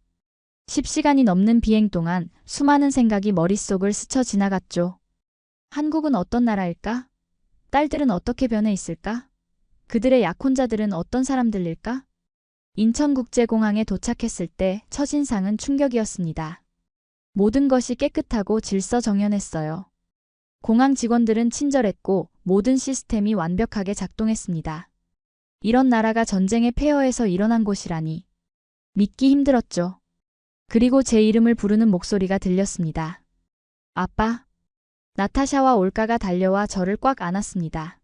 10시간이 넘는 비행 동안 수많은 생각이 머릿속을 스쳐 지나갔죠. 한국은 어떤 나라일까? 딸들은 어떻게 변해 있을까? 그들의 약혼자들은 어떤 사람들일까? 인천국제공항에 도착했을 때 첫인상은 충격이었습니다. 모든 것이 깨끗하고 질서정연했어요. 공항 직원들은 친절했고 모든 시스템이 완벽하게 작동했습니다. 이런 나라가 전쟁의 폐허에서 일어난 곳이라니. 믿기 힘들었죠. 그리고 제 이름을 부르는 목소리가 들렸습니다. 아빠. 나타샤와 올가가 달려와 저를 꽉 안았습니다.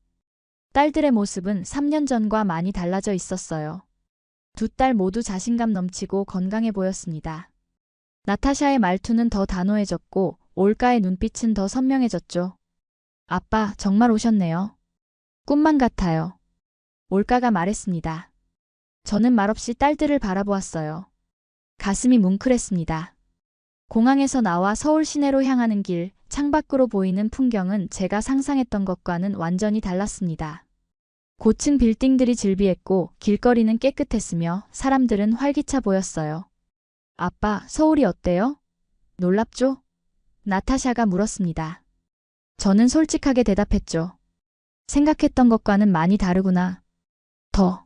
딸들의 모습은 3년 전과 많이 달라져 있었어요. 두 딸 모두 자신감 넘치고 건강해 보였습니다. 나타샤의 말투는 더 단호해졌고 올가의 눈빛은 더 선명해졌죠. 아빠, 정말 오셨네요. 꿈만 같아요. 올가가 말했습니다. 저는 말없이 딸들을 바라보았어요. 가슴이 뭉클했습니다. 공항에서 나와 서울 시내로 향하는 길, 창밖으로 보이는 풍경은 제가 상상했던 것과는 완전히 달랐습니다. 고층 빌딩들이 즐비했고 길거리는 깨끗했으며 사람들은 활기차 보였어요. 아빠, 서울이 어때요? 놀랍죠? 나타샤가 물었습니다. 저는 솔직하게 대답했죠. 생각했던 것과는 많이 다르구나. 더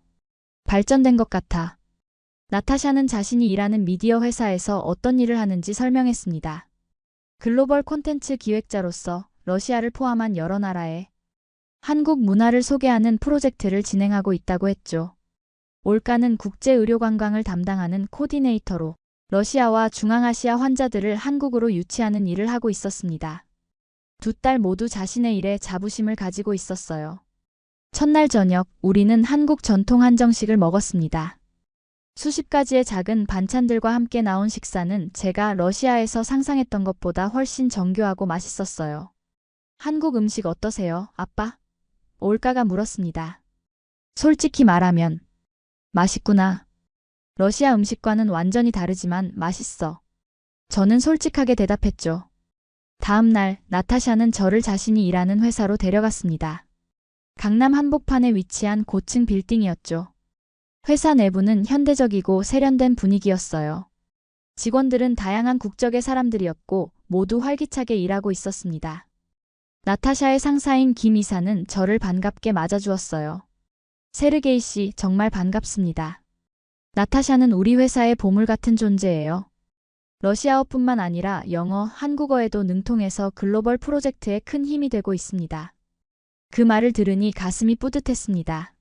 발전된 것 같아. 나타샤는 자신이 일하는 미디어 회사에서 어떤 일을 하는지 설명했습니다. 글로벌 콘텐츠 기획자로서 러시아를 포함한 여러 나라에 한국 문화를 소개하는 프로젝트를 진행하고 있다고 했죠. 올가는 국제의료관광을 담당하는 코디네이터로 러시아와 중앙아시아 환자들을 한국으로 유치하는 일을 하고 있었습니다. 두 딸 모두 자신의 일에 자부심을 가지고 있었어요. 첫날 저녁, 우리는 한국 전통 한정식을 먹었습니다. 수십 가지의 작은 반찬들과 함께 나온 식사는 제가 러시아에서 상상했던 것보다 훨씬 정교하고 맛있었어요. 한국 음식 어떠세요, 아빠? 올가가 물었습니다. 솔직히 말하면 맛있구나. 러시아 음식과는 완전히 다르지만 맛있어. 저는 솔직하게 대답했죠. 다음 날 나타샤는 저를 자신이 일하는 회사로 데려갔습니다. 강남 한복판에 위치한 고층 빌딩이었죠. 회사 내부는 현대적이고 세련된 분위기였어요. 직원들은 다양한 국적의 사람들이었고 모두 활기차게 일하고 있었습니다. 나타샤의 상사인 김 이사는 저를 반갑게 맞아주었어요. 세르게이 씨, 정말 반갑습니다. 나타샤는 우리 회사의 보물 같은 존재예요. 러시아어뿐만 아니라 영어, 한국어에도 능통해서 글로벌 프로젝트에 큰 힘이 되고 있습니다. 그 말을 들으니 가슴이 뿌듯했습니다.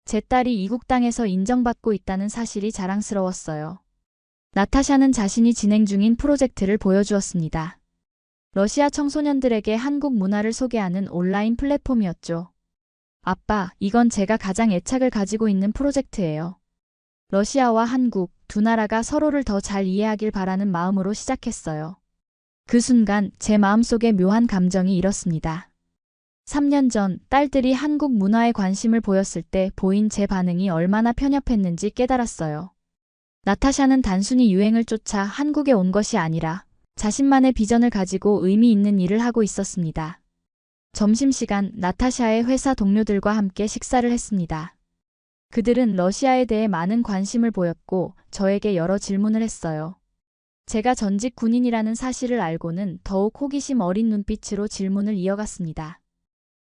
제 딸이 이국 땅에서 인정받고 있다는 사실이 자랑스러웠어요. 나타샤는 자신이 진행 중인 프로젝트를 보여주었습니다. 러시아 청소년들에게 한국 문화를 소개하는 온라인 플랫폼이었죠. 아빠, 이건 제가 가장 애착을 가지고 있는 프로젝트예요. 러시아와 한국 두 나라가 서로를 더 잘 이해하길 바라는 마음으로 시작했어요. 그 순간 제 마음속에 묘한 감정이 일었습니다. 3년 전 딸들이 한국 문화에 관심을 보였을 때 보인 제 반응이 얼마나 편협했는지 깨달았어요. 나타샤는 단순히 유행을 쫓아 한국에 온 것이 아니라 자신만의 비전을 가지고 의미 있는 일을 하고 있었습니다. 점심시간 나타샤의 회사 동료들과 함께 식사를 했습니다. 그들은 러시아에 대해 많은 관심을 보였고 저에게 여러 질문을 했어요. 제가 전직 군인이라는 사실을 알고는 더욱 호기심 어린 눈빛으로 질문을 이어갔습니다.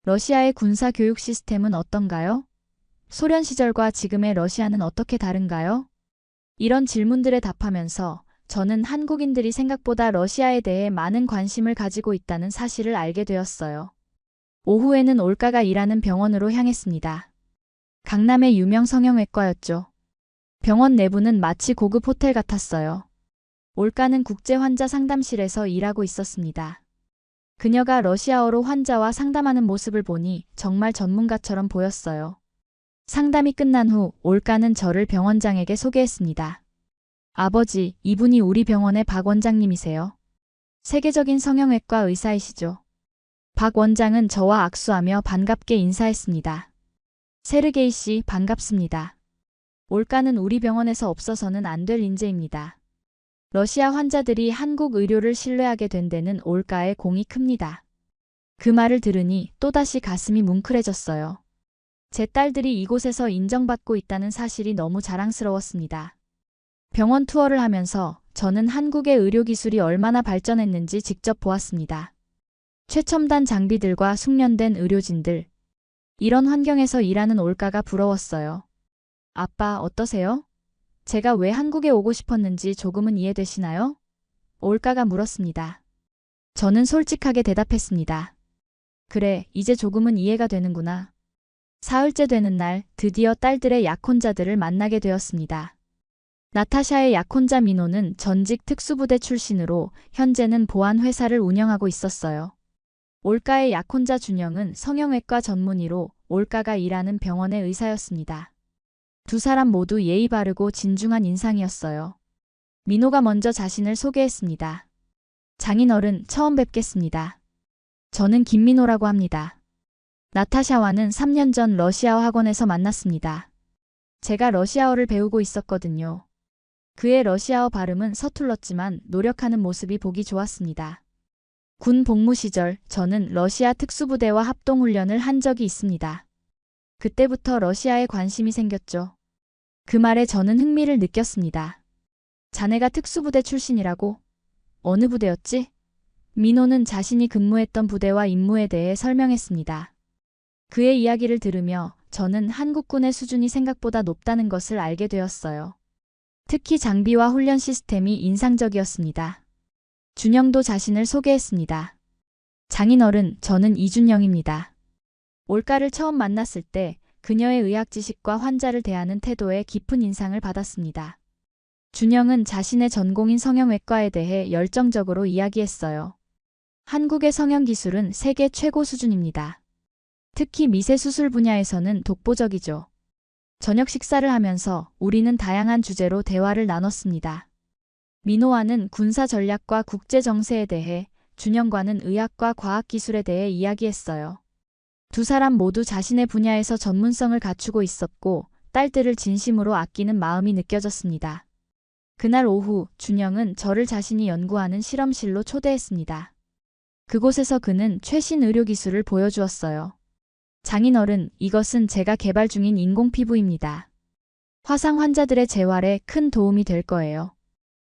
러시아의 군사 교육 시스템은 어떤가요? 소련 시절과 지금의 러시아는 어떻게 다른가요? 이런 질문들에 답하면서 저는 한국인들이 생각보다 러시아에 대해 많은 관심을 가지고 있다는 사실을 알게 되었어요. 오후에는 올가가 일하는 병원으로 향했습니다. 강남의 유명 성형외과였죠. 병원 내부는 마치 고급 호텔 같았어요. 올가는 국제 환자 상담실에서 일하고 있었습니다. 그녀가 러시아어로 환자와 상담하는 모습을 보니 정말 전문가처럼 보였어요. 상담이 끝난 후 올가는 저를 병원장에게 소개했습니다. 아버지, 이분이 우리 병원의 박 원장님이세요. 세계적인 성형외과 의사이시죠. 박 원장은 저와 악수하며 반갑게 인사했습니다. 세르게이 씨, 반갑습니다. 올가는 우리 병원에서 없어서는 안 될 인재입니다. 러시아 환자들이 한국 의료를 신뢰하게 된 데는 올가의 공이 큽니다. 그 말을 들으니 또다시 가슴이 뭉클해졌어요. 제 딸들이 이곳에서 인정받고 있다는 사실이 너무 자랑스러웠습니다. 병원 투어를 하면서 저는 한국의 의료기술이 얼마나 발전했는지 직접 보았습니다. 최첨단 장비들과 숙련된 의료진들. 이런 환경에서 일하는 올가가 부러웠어요. 아빠, 어떠세요? 제가 왜 한국에 오고 싶었는지 조금은 이해되시나요? 올가가 물었습니다. 저는 솔직하게 대답했습니다. 그래, 이제 조금은 이해가 되는구나. 사흘째 되는 날 드디어 딸들의 약혼자들을 만나게 되었습니다. 나타샤의 약혼자 미노는 전직 특수부대 출신으로 현재는 보안회사를 운영하고 있었어요. 올가의 약혼자 준영은 성형외과 전문의로 올가가 일하는 병원의 의사였습니다. 두 사람 모두 예의 바르고 진중한 인상이었어요. 민호가 먼저 자신을 소개했습니다. 장인어른, 처음 뵙겠습니다. 저는 김민호라고 합니다. 나타샤와는 3년 전 러시아어 학원에서 만났습니다. 제가 러시아어를 배우고 있었거든요. 그의 러시아어 발음은 서툴렀지만 노력하는 모습이 보기 좋았습니다. 군 복무 시절 저는 러시아 특수부대와 합동훈련을 한 적이 있습니다. 그때부터 러시아에 관심이 생겼죠. 그 말에 저는 흥미를 느꼈습니다. 자네가 특수부대 출신이라고? 어느 부대였지? 민호는 자신이 근무했던 부대와 임무에 대해 설명했습니다. 그의 이야기를 들으며 저는 한국군의 수준이 생각보다 높다는 것을 알게 되었어요. 특히 장비와 훈련 시스템이 인상적이었습니다. 준영도 자신을 소개했습니다. 장인어른, 저는 이준영입니다. 올가를 처음 만났을 때 그녀의 의학 지식과 환자를 대하는 태도에 깊은 인상을 받았습니다. 준영은 자신의 전공인 성형외과에 대해 열정적으로 이야기했어요. 한국의 성형기술은 세계 최고 수준입니다. 특히 미세수술 분야에서는 독보적이죠. 저녁 식사를 하면서 우리는 다양한 주제로 대화를 나눴습니다. 민호와는 군사 전략과 국제 정세에 대해, 준영과는 의학과 과학기술에 대해 이야기했어요. 두 사람 모두 자신의 분야에서 전문성을 갖추고 있었고 딸들을 진심으로 아끼는 마음이 느껴졌습니다. 그날 오후 준영은 저를 자신이 연구하는 실험실로 초대했습니다. 그곳에서 그는 최신 의료기술을 보여주었어요. 장인어른, 이것은 제가 개발 중인 인공피부입니다. 화상 환자들의 재활에 큰 도움이 될 거예요.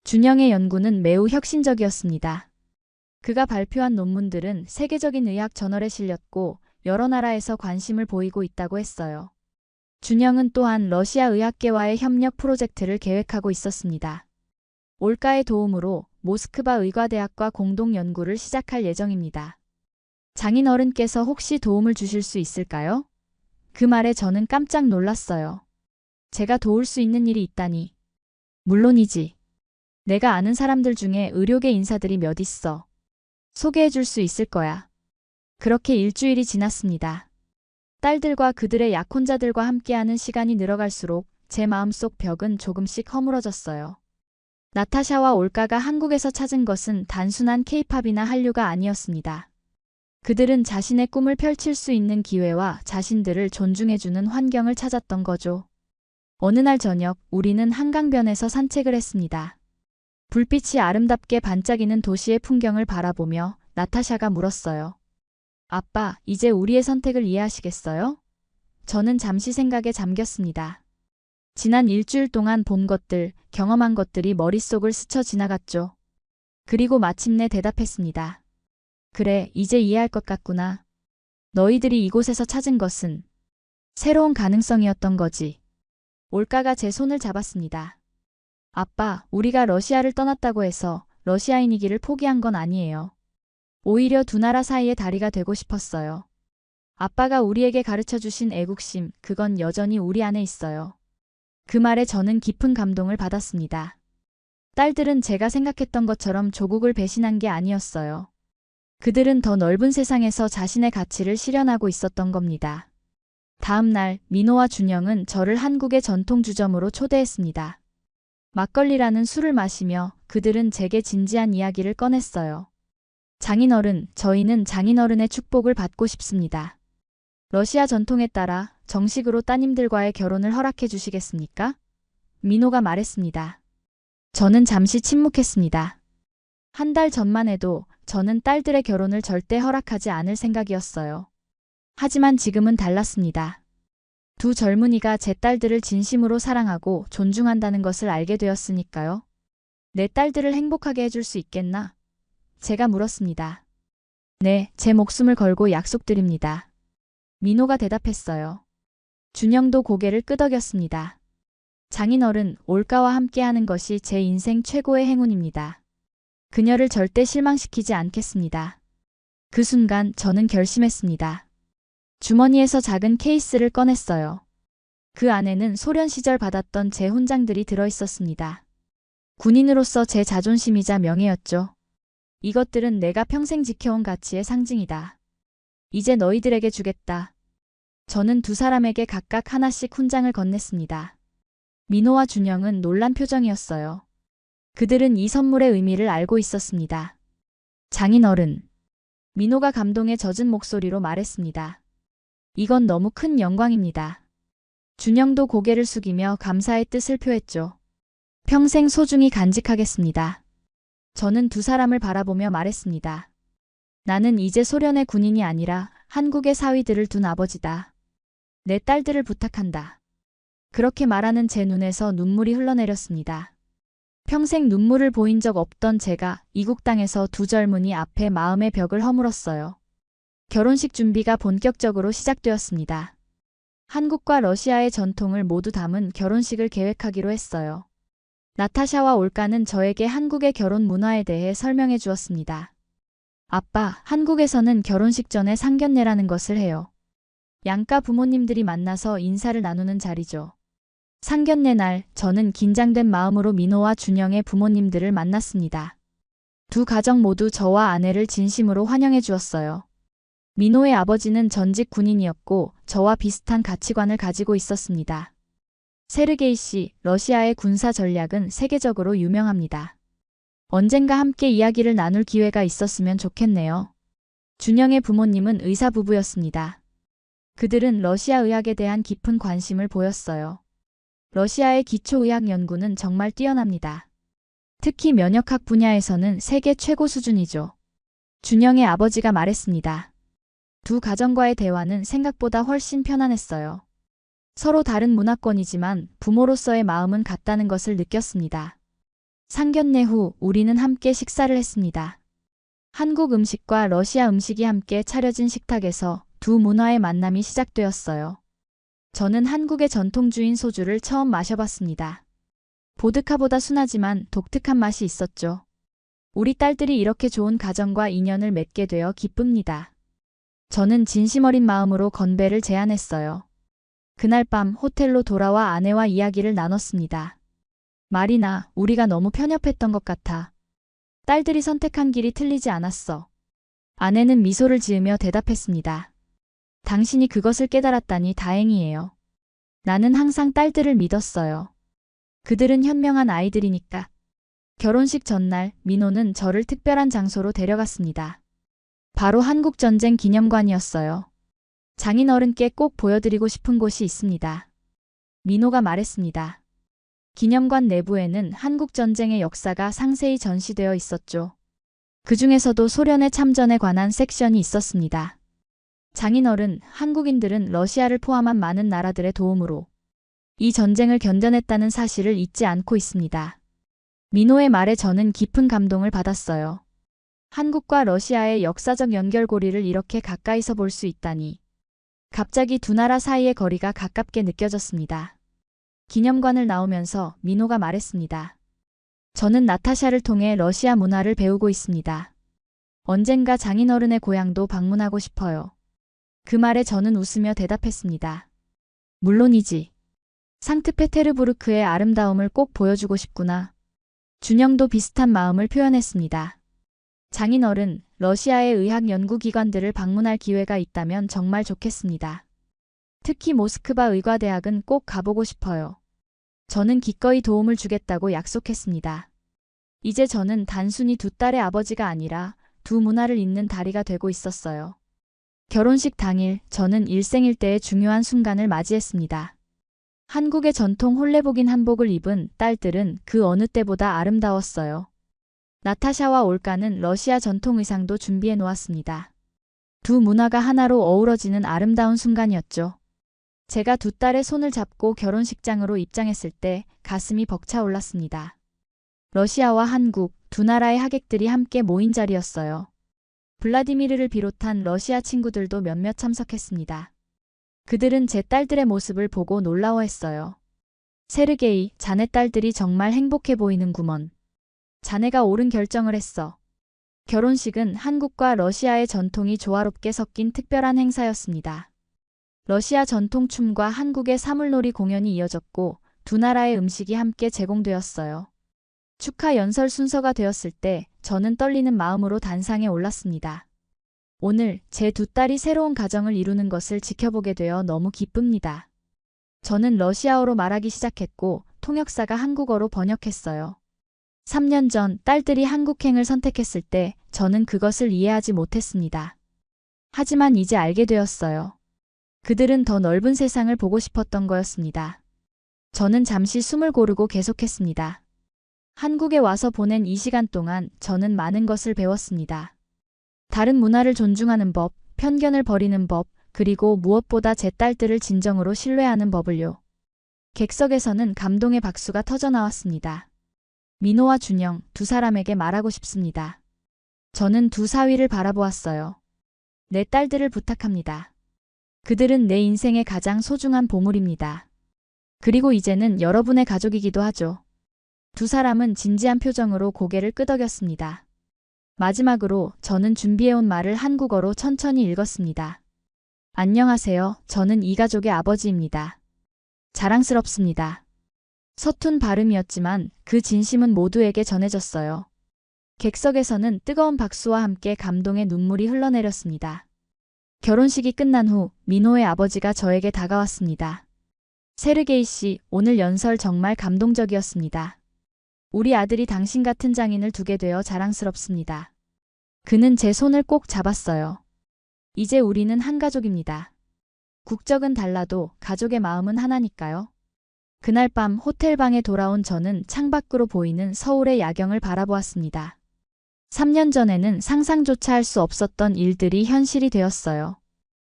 준영의 연구는 매우 혁신적이었습니다. 그가 발표한 논문들은 세계적인 의학 저널에 실렸고 여러 나라에서 관심을 보이고 있다고 했어요. 준영은 또한 러시아 의학계와의 협력 프로젝트를 계획하고 있었습니다. 올가의 도움으로 모스크바 의과대학과 공동 연구를 시작할 예정입니다. 장인어른께서 혹시 도움을 주실 수 있을까요? 그 말에 저는 깜짝 놀랐어요. 제가 도울 수 있는 일이 있다니. 물론이지. 내가 아는 사람들 중에 의료계 인사들이 몇 있어. 소개해 줄 수 있을 거야. 그렇게 일주일이 지났습니다. 딸들과 그들의 약혼자들과 함께하는 시간이 늘어갈수록 제 마음속 벽은 조금씩 허물어졌어요. 나타샤와 올가가 한국에서 찾은 것은 단순한 케이팝이나 한류가 아니었습니다. 그들은 자신의 꿈을 펼칠 수 있는 기회와 자신들을 존중해주는 환경을 찾았던 거죠. 어느 날 저녁, 우리는 한강변에서 산책을 했습니다. 불빛이 아름답게 반짝이는 도시의 풍경을 바라보며 나타샤가 물었어요. 아빠, 이제 우리의 선택을 이해하시겠어요? 저는 잠시 생각에 잠겼습니다. 지난 일주일 동안 본 것들, 경험한 것들이 머릿속을 스쳐 지나갔죠. 그리고 마침내 대답했습니다. 그래, 이제 이해할 것 같구나. 너희들이 이곳에서 찾은 것은 새로운 가능성이었던 거지. 올가가 제 손을 잡았습니다. 아빠, 우리가 러시아를 떠났다고 해서 러시아인이기를 포기한 건 아니에요. 오히려 두 나라 사이의 다리가 되고 싶었어요. 아빠가 우리에게 가르쳐 주신 애국심, 그건 여전히 우리 안에 있어요. 그 말에 저는 깊은 감동을 받았습니다. 딸들은 제가 생각했던 것처럼 조국을 배신한 게 아니었어요. 그들은 더 넓은 세상에서 자신의 가치를 실현하고 있었던 겁니다. 다음 날 민호와 준영은 저를 한국의 전통 주점으로 초대했습니다. 막걸리라는 술을 마시며 그들은 제게 진지한 이야기를 꺼냈어요. 장인어른, 저희는 장인어른의 축복을 받고 싶습니다. 러시아 전통에 따라 정식으로 따님들과의 결혼을 허락해 주시겠습니까? 민호가 말했습니다. 저는 잠시 침묵했습니다. 한 달 전만 해도 저는 딸들의 결혼을 절대 허락하지 않을 생각이었어요. 하지만 지금은 달랐습니다. 두 젊은이가 제 딸들을 진심으로 사랑하고 존중한다는 것을 알게 되었으니까요. 내 딸들을 행복하게 해줄 수 있겠나? 제가 물었습니다. 네, 제 목숨을 걸고 약속드립니다. 민호가 대답했어요. 준영도 고개를 끄덕였습니다. 장인어른, 올가와 함께하는 것이 제 인생 최고의 행운입니다. 그녀를 절대 실망시키지 않겠습니다. 그 순간 저는 결심했습니다. 주머니에서 작은 케이스를 꺼냈어요. 그 안에는 소련 시절 받았던 제 훈장들이 들어있었습니다. 군인으로서 제 자존심이자 명예였죠. 이것들은 내가 평생 지켜온 가치의 상징이다. 이제 너희들에게 주겠다. 저는 두 사람에게 각각 하나씩 훈장을 건넸습니다. 민호와 준영은 놀란 표정이었어요. 그들은 이 선물의 의미를 알고 있었습니다. 장인어른. 민호가 감동에 젖은 목소리로 말했습니다. 이건 너무 큰 영광입니다. 준영도 고개를 숙이며 감사의 뜻을 표했죠. 평생 소중히 간직하겠습니다. 저는 두 사람을 바라보며 말했습니다. 나는 이제 소련의 군인이 아니라 한국의 사위들을 둔 아버지다. 내 딸들을 부탁한다. 그렇게 말하는 제 눈에서 눈물이 흘러내렸습니다. 평생 눈물을 보인 적 없던 제가 이국 땅에서 두 젊은이 앞에 마음의 벽을 허물었어요. 결혼식 준비가 본격적으로 시작되었습니다. 한국과 러시아의 전통을 모두 담은 결혼식을 계획하기로 했어요. 나타샤와 올가는 저에게 한국의 결혼 문화에 대해 설명해 주었습니다. 아빠, 한국에서는 결혼식 전에 상견례라는 것을 해요. 양가 부모님들이 만나서 인사를 나누는 자리죠. 상견례 날 저는 긴장된 마음으로 민호와 준영의 부모님들을 만났습니다. 두 가정 모두 저와 아내를 진심으로 환영해 주었어요. 민호의 아버지는 전직 군인이었고 저와 비슷한 가치관을 가지고 있었습니다. 세르게이 씨, 러시아의 군사 전략은 세계적으로 유명합니다. 언젠가 함께 이야기를 나눌 기회가 있었으면 좋겠네요. 준영의 부모님은 의사 부부였습니다. 그들은 러시아 의학에 대한 깊은 관심을 보였어요. 러시아의 기초의학 연구는 정말 뛰어납니다. 특히 면역학 분야에서는 세계 최고 수준이죠. 준영의 아버지가 말했습니다. 두 가정과의 대화는 생각보다 훨씬 편안했어요. 서로 다른 문화권이지만 부모로서의 마음은 같다는 것을 느꼈습니다. 상견례 후 우리는 함께 식사를 했습니다. 한국 음식과 러시아 음식이 함께 차려진 식탁에서 두 문화의 만남이 시작되었어요. 저는 한국의 전통주인 소주를 처음 마셔봤습니다. 보드카보다 순하지만 독특한 맛이 있었죠. 우리 딸들이 이렇게 좋은 가정과 인연을 맺게 되어 기쁩니다. 저는 진심 어린 마음으로 건배를 제안했어요. 그날 밤 호텔로 돌아와 아내와 이야기를 나눴습니다. 마리나, 우리가 너무 편협했던 것 같아. 딸들이 선택한 길이 틀리지 않았어. 아내는 미소를 지으며 대답했습니다. 당신이 그것을 깨달았다니 다행이에요. 나는 항상 딸들을 믿었어요. 그들은 현명한 아이들이니까. 결혼식 전날 민호는 저를 특별한 장소로 데려갔습니다. 바로 한국전쟁 기념관이었어요. 장인어른께 꼭 보여드리고 싶은 곳이 있습니다. 민호가 말했습니다. 기념관 내부에는 한국전쟁의 역사가 상세히 전시되어 있었죠. 그 중에서도 소련의 참전에 관한 섹션이 있었습니다. 장인어른, 한국인들은 러시아를 포함한 많은 나라들의 도움으로 이 전쟁을 견뎌냈다는 사실을 잊지 않고 있습니다. 민호의 말에 저는 깊은 감동을 받았어요. 한국과 러시아의 역사적 연결고리를 이렇게 가까이서 볼 수 있다니. 갑자기 두 나라 사이의 거리가 가깝게 느껴졌습니다. 기념관을 나오면서 민호가 말했습니다. 저는 나타샤를 통해 러시아 문화를 배우고 있습니다. 언젠가 장인어른의 고향도 방문하고 싶어요. 그 말에 저는 웃으며 대답했습니다. 물론이지. 상트페테르부르크의 아름다움을 꼭 보여주고 싶구나. 준영도 비슷한 마음을 표현했습니다. 장인어른, 러시아의 의학 연구기관들을 방문할 기회가 있다면 정말 좋겠습니다. 특히 모스크바 의과대학은 꼭 가보고 싶어요. 저는 기꺼이 도움을 주겠다고 약속했습니다. 이제 저는 단순히 두 딸의 아버지가 아니라 두 문화를 잇는 다리가 되고 있었어요. 결혼식 당일 저는 일생일대의 중요한 순간을 맞이했습니다. 한국의 전통 홀레복인 한복을 입은 딸들은 그 어느 때보다 아름다웠어요. 나타샤와 올가는 러시아 전통 의상도 준비해 놓았습니다. 두 문화가 하나로 어우러지는 아름다운 순간이었죠. 제가 두 딸의 손을 잡고 결혼식장으로 입장했을 때 가슴이 벅차올랐습니다. 러시아와 한국 두 나라의 하객들이 함께 모인 자리였어요. 블라디미르를 비롯한 러시아 친구들도 몇몇 참석했습니다. 그들은 제 딸들의 모습을 보고 놀라워했어요. 세르게이, 자네 딸들이 정말 행복해 보이는구먼. 자네가 옳은 결정을 했어. 결혼식은 한국과 러시아의 전통이 조화롭게 섞인 특별한 행사였습니다. 러시아 전통 춤과 한국의 사물놀이 공연이 이어졌고 두 나라의 음식이 함께 제공되었어요. 축하 연설 순서가 되었을 때 저는 떨리는 마음으로 단상에 올랐습니다. 오늘 제 두 딸이 새로운 가정을 이루는 것을 지켜보게 되어 너무 기쁩니다. 저는 러시아어로 말하기 시작했고 통역사가 한국어로 번역했어요. 3년 전 딸들이 한국행을 선택했을 때 저는 그것을 이해하지 못했습니다. 하지만 이제 알게 되었어요. 그들은 더 넓은 세상을 보고 싶었던 거였습니다. 저는 잠시 숨을 고르고 계속했습니다. 한국에 와서 보낸 이 시간 동안 저는 많은 것을 배웠습니다. 다른 문화를 존중하는 법, 편견을 버리는 법, 그리고 무엇보다 제 딸들을 진정으로 신뢰하는 법을요. 객석에서는 감동의 박수가 터져나왔습니다. 민호와 준영 두 사람에게 말하고 싶습니다. 저는 두 사위를 바라보았어요. 내 딸들을 부탁합니다. 그들은 내 인생의 가장 소중한 보물입니다. 그리고 이제는 여러분의 가족이기도 하죠. 두 사람은 진지한 표정으로 고개를 끄덕였습니다. 마지막으로 저는 준비해온 말을 한국어로 천천히 읽었습니다. 안녕하세요. 저는 이 가족의 아버지입니다. 자랑스럽습니다. 서툰 발음이었지만 그 진심은 모두에게 전해졌어요. 객석에서는 뜨거운 박수와 함께 감동의 눈물이 흘러내렸습니다. 결혼식이 끝난 후 민호의 아버지가 저에게 다가왔습니다. 세르게이 씨, 오늘 연설 정말 감동적이었습니다. 우리 아들이 당신 같은 장인을 두게 되어 자랑스럽습니다. 그는 제 손을 꼭 잡았어요. 이제 우리는 한 가족입니다. 국적은 달라도 가족의 마음은 하나니까요. 그날 밤 호텔방에 돌아온 저는 창밖으로 보이는 서울의 야경을 바라보았습니다. 3년 전에는 상상조차 할 수 없었던 일들이 현실이 되었어요.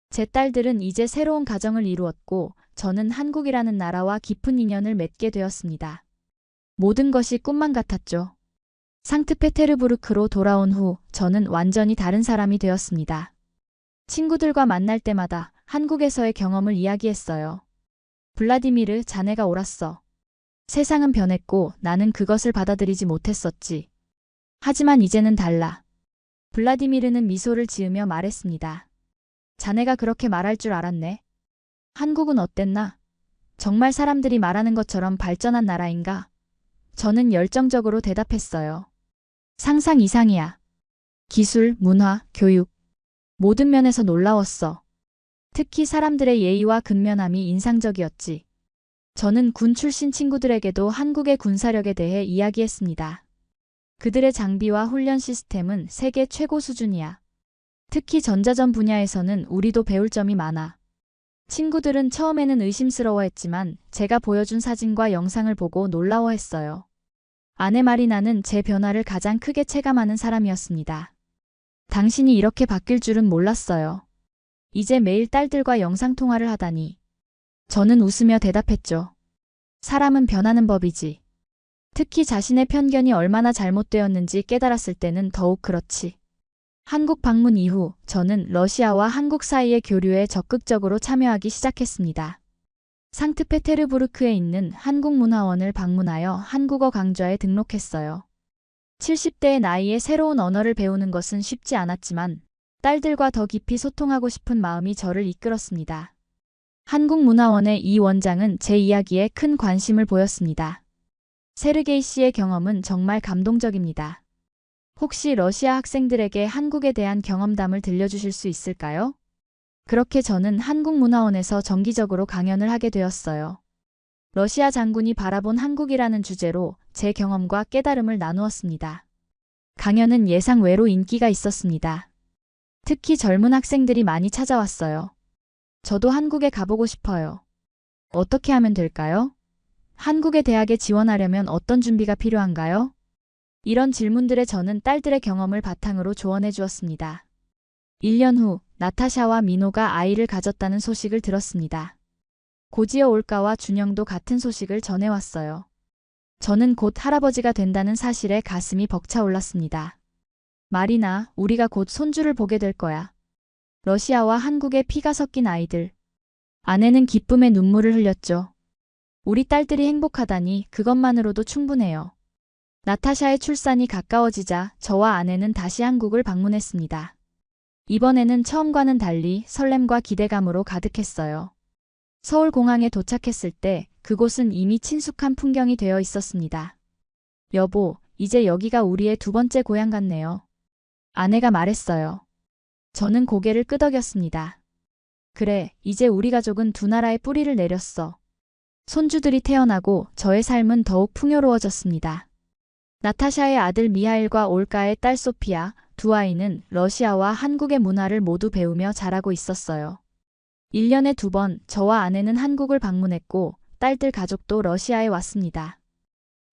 제 딸들은 이제 새로운 가정을 이루었고 저는 한국이라는 나라와 깊은 인연을 맺게 되었습니다. 모든 것이 꿈만 같았죠. 상트페테르부르크로 돌아온 후 저는 완전히 다른 사람이 되었습니다. 친구들과 만날 때마다 한국에서의 경험을 이야기했어요. 블라디미르, 자네가 옳았어. 세상은 변했고 나는 그것을 받아들이지 못했었지. 하지만 이제는 달라. 블라디미르는 미소를 지으며 말했습니다. 자네가 그렇게 말할 줄 알았네. 한국은 어땠나? 정말 사람들이 말하는 것처럼 발전한 나라인가? 저는 열정적으로 대답했어요. 상상 이상이야. 기술, 문화, 교육. 모든 면에서 놀라웠어. 특히 사람들의 예의와 근면함이 인상적이었지. 저는 군 출신 친구들에게도 한국의 군사력에 대해 이야기했습니다. 그들의 장비와 훈련 시스템은 세계 최고 수준이야. 특히 전자전 분야에서는 우리도 배울 점이 많아. 친구들은 처음에는 의심스러워했지만 제가 보여준 사진과 영상을 보고 놀라워했어요. 아내 마리나는 제 변화를 가장 크게 체감하는 사람이었습니다. 당신이 이렇게 바뀔 줄은 몰랐어요. 이제 매일 딸들과 영상통화를 하다니. 저는 웃으며 대답했죠. 사람은 변하는 법이지. 특히 자신의 편견이 얼마나 잘못되었는지 깨달았을 때는 더욱 그렇지. 한국 방문 이후 저는 러시아와 한국 사이의 교류에 적극적으로 참여하기 시작했습니다. 상트페테르부르크에 있는 한국문화원을 방문하여 한국어 강좌에 등록했어요. 70대의 나이에 새로운 언어를 배우는 것은 쉽지 않았지만 딸들과 더 깊이 소통하고 싶은 마음이 저를 이끌었습니다. 한국문화원의 이 원장은 제 이야기에 큰 관심을 보였습니다. 세르게이 씨의 경험은 정말 감동적입니다. 혹시 러시아 학생들에게 한국에 대한 경험담을 들려주실 수 있을까요? 그렇게 저는 한국문화원에서 정기적으로 강연을 하게 되었어요. 러시아 장군이 바라본 한국이라는 주제로 제 경험과 깨달음을 나누었습니다. 강연은 예상 외로 인기가 있었습니다. 특히 젊은 학생들이 많이 찾아왔어요. 저도 한국에 가보고 싶어요. 어떻게 하면 될까요? 한국의 대학에 지원하려면 어떤 준비가 필요한가요? 이런 질문들에 저는 딸들의 경험을 바탕으로 조언해 주었습니다. 1년 후 나타샤와 민호가 아이를 가졌다는 소식을 들었습니다. 고지어 올가와 준영도 같은 소식을 전해왔어요. 저는 곧 할아버지가 된다는 사실에 가슴이 벅차올랐습니다. 마리나, 우리가 곧 손주를 보게 될 거야. 러시아와 한국의 피가 섞인 아이들. 아내는 기쁨의 눈물을 흘렸죠. 우리 딸들이 행복하다니 그것만으로도 충분해요. 나타샤의 출산이 가까워지자 저와 아내는 다시 한국을 방문했습니다. 이번에는 처음과는 달리 설렘과 기대감으로 가득했어요. 서울공항에 도착했을 때 그곳은 이미 친숙한 풍경이 되어 있었습니다. 여보, 이제 여기가 우리의 두 번째 고향 같네요. 아내가 말했어요. 저는 고개를 끄덕였습니다. 그래, 이제 우리 가족은 두 나라의 뿌리를 내렸어. 손주들이 태어나고 저의 삶은 더욱 풍요로워졌습니다. 나타샤의 아들 미하일과 올가의 딸 소피아, 두 아이는 러시아와 한국의 문화를 모두 배우며 자라고 있었어요. 1년에 2번 저와 아내는 한국을 방문했고 딸들 가족도 러시아에 왔습니다.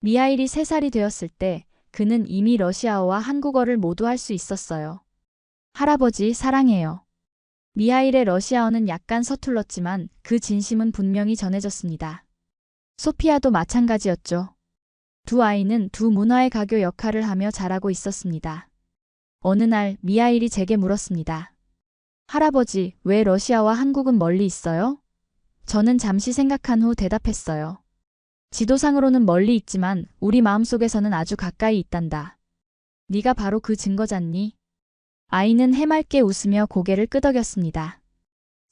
미하일이 3살이 되었을 때 그는 이미 러시아어와 한국어를 모두 할 수 있었어요. 할아버지 사랑해요. 미하일의 러시아어는 약간 서툴렀지만 그 진심은 분명히 전해졌습니다. 소피아도 마찬가지였죠. 두 아이는 두 문화의 가교 역할을 하며 자라고 있었습니다. 어느 날 미하일이 제게 물었습니다. 할아버지, 왜 러시아와 한국은 멀리 있어요? 저는 잠시 생각한 후 대답했어요. 지도상으로는 멀리 있지만 우리 마음속에서는 아주 가까이 있단다. 네가 바로 그 증거잖니? 아이는 해맑게 웃으며 고개를 끄덕였습니다.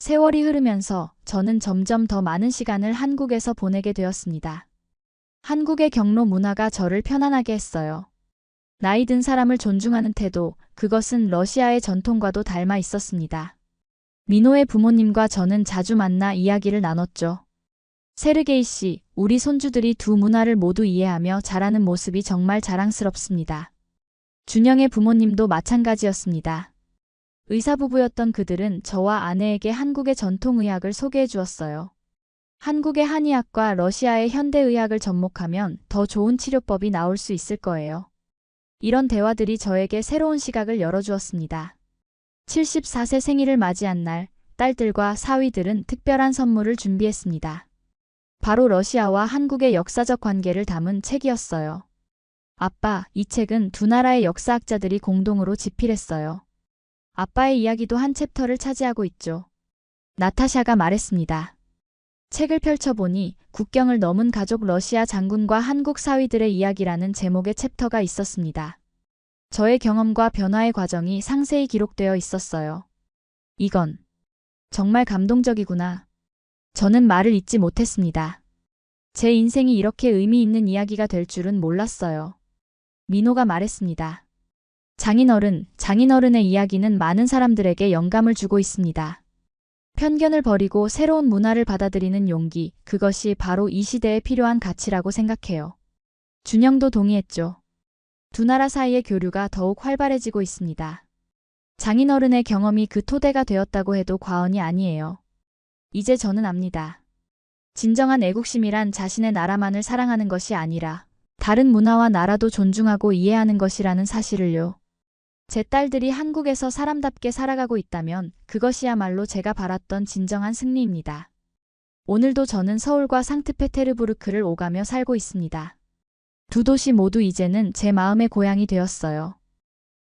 세월이 흐르면서 저는 점점 더 많은 시간을 한국에서 보내게 되었습니다. 한국의 경로 문화가 저를 편안하게 했어요. 나이 든 사람을 존중하는 태도, 그것은 러시아의 전통과도 닮아 있었습니다. 민호의 부모님과 저는 자주 만나 이야기를 나눴죠. 세르게이 씨, 우리 손주들이 두 문화를 모두 이해하며 자라는 모습이 정말 자랑스럽습니다. 준영의 부모님도 마찬가지였습니다. 의사부부였던 그들은 저와 아내에게 한국의 전통의학을 소개해 주었어요. 한국의 한의학과 러시아의 현대의학을 접목하면 더 좋은 치료법이 나올 수 있을 거예요. 이런 대화들이 저에게 새로운 시각을 열어주었습니다. 74세 생일을 맞이한 날, 딸들과 사위들은 특별한 선물을 준비했습니다. 바로 러시아와 한국의 역사적 관계를 담은 책이었어요. 아빠, 이 책은 두 나라의 역사학자들이 공동으로 집필했어요. 아빠의 이야기도 한 챕터를 차지하고 있죠. 나타샤가 말했습니다. 책을 펼쳐보니 국경을 넘은 가족 러시아 장군과 한국 사위들의 이야기라는 제목의 챕터가 있었습니다. 저의 경험과 변화의 과정이 상세히 기록되어 있었어요. 이건 정말 감동적이구나. 저는 말을 잇지 못했습니다. 제 인생이 이렇게 의미 있는 이야기가 될 줄은 몰랐어요. 민호가 말했습니다. 장인어른의 이야기는 많은 사람들에게 영감을 주고 있습니다. 편견을 버리고 새로운 문화를 받아들이는 용기, 그것이 바로 이 시대에 필요한 가치라고 생각해요. 준영도 동의했죠. 두 나라 사이의 교류가 더욱 활발해지고 있습니다. 장인어른의 경험이 그 토대가 되었다고 해도 과언이 아니에요. 이제 저는 압니다. 진정한 애국심이란 자신의 나라만을 사랑하는 것이 아니라 다른 문화와 나라도 존중하고 이해하는 것이라는 사실을요. 제 딸들이 한국에서 사람답게 살아가고 있다면 그것이야말로 제가 바랐던 진정한 승리입니다. 오늘도 저는 서울과 상트페테르부르크를 오가며 살고 있습니다. 두 도시 모두 이제는 제 마음의 고향이 되었어요.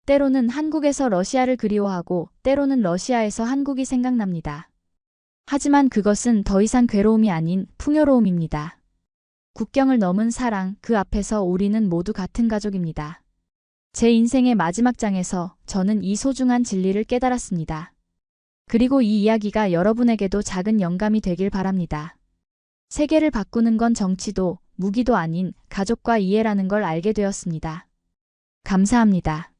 때로는 한국에서 러시아를 그리워하고 때로는 러시아에서 한국이 생각납니다. 하지만 그것은 더 이상 괴로움이 아닌 풍요로움입니다. 국경을 넘은 사랑, 그 앞에서 우리는 모두 같은 가족입니다. 제 인생의 마지막 장에서 저는 이 소중한 진리를 깨달았습니다. 그리고 이 이야기가 여러분에게도 작은 영감이 되길 바랍니다. 세계를 바꾸는 건 정치도, 무기도 아닌 가족과 이해라는 걸 알게 되었습니다. 감사합니다.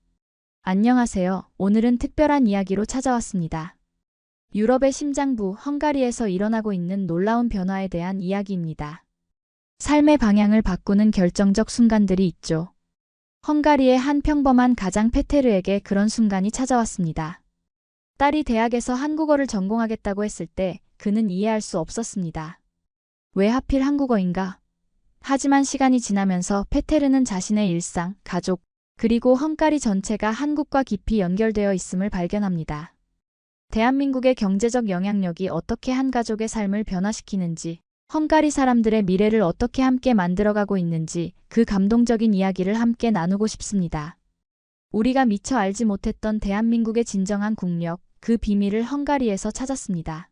안녕하세요. 오늘은 특별한 이야기로 찾아왔습니다. 유럽의 심장부 헝가리에서 일어나고 있는 놀라운 변화에 대한 이야기입니다. 삶의 방향을 바꾸는 결정적 순간들이 있죠. 헝가리의 한 평범한 가장 페테르에게 그런 순간이 찾아왔습니다. 딸이 대학에서 한국어를 전공하겠다고 했을 때 그는 이해할 수 없었습니다. 왜 하필 한국어인가? 하지만 시간이 지나면서 페테르는 자신의 일상, 가족, 그리고 헝가리 전체가 한국과 깊이 연결되어 있음을 발견합니다. 대한민국의 경제적 영향력이 어떻게 한 가족의 삶을 변화시키는지, 헝가리 사람들의 미래를 어떻게 함께 만들어가고 있는지 그 감동적인 이야기를 함께 나누고 싶습니다. 우리가 미처 알지 못했던 대한민국의 진정한 국력, 그 비밀을 헝가리에서 찾았습니다.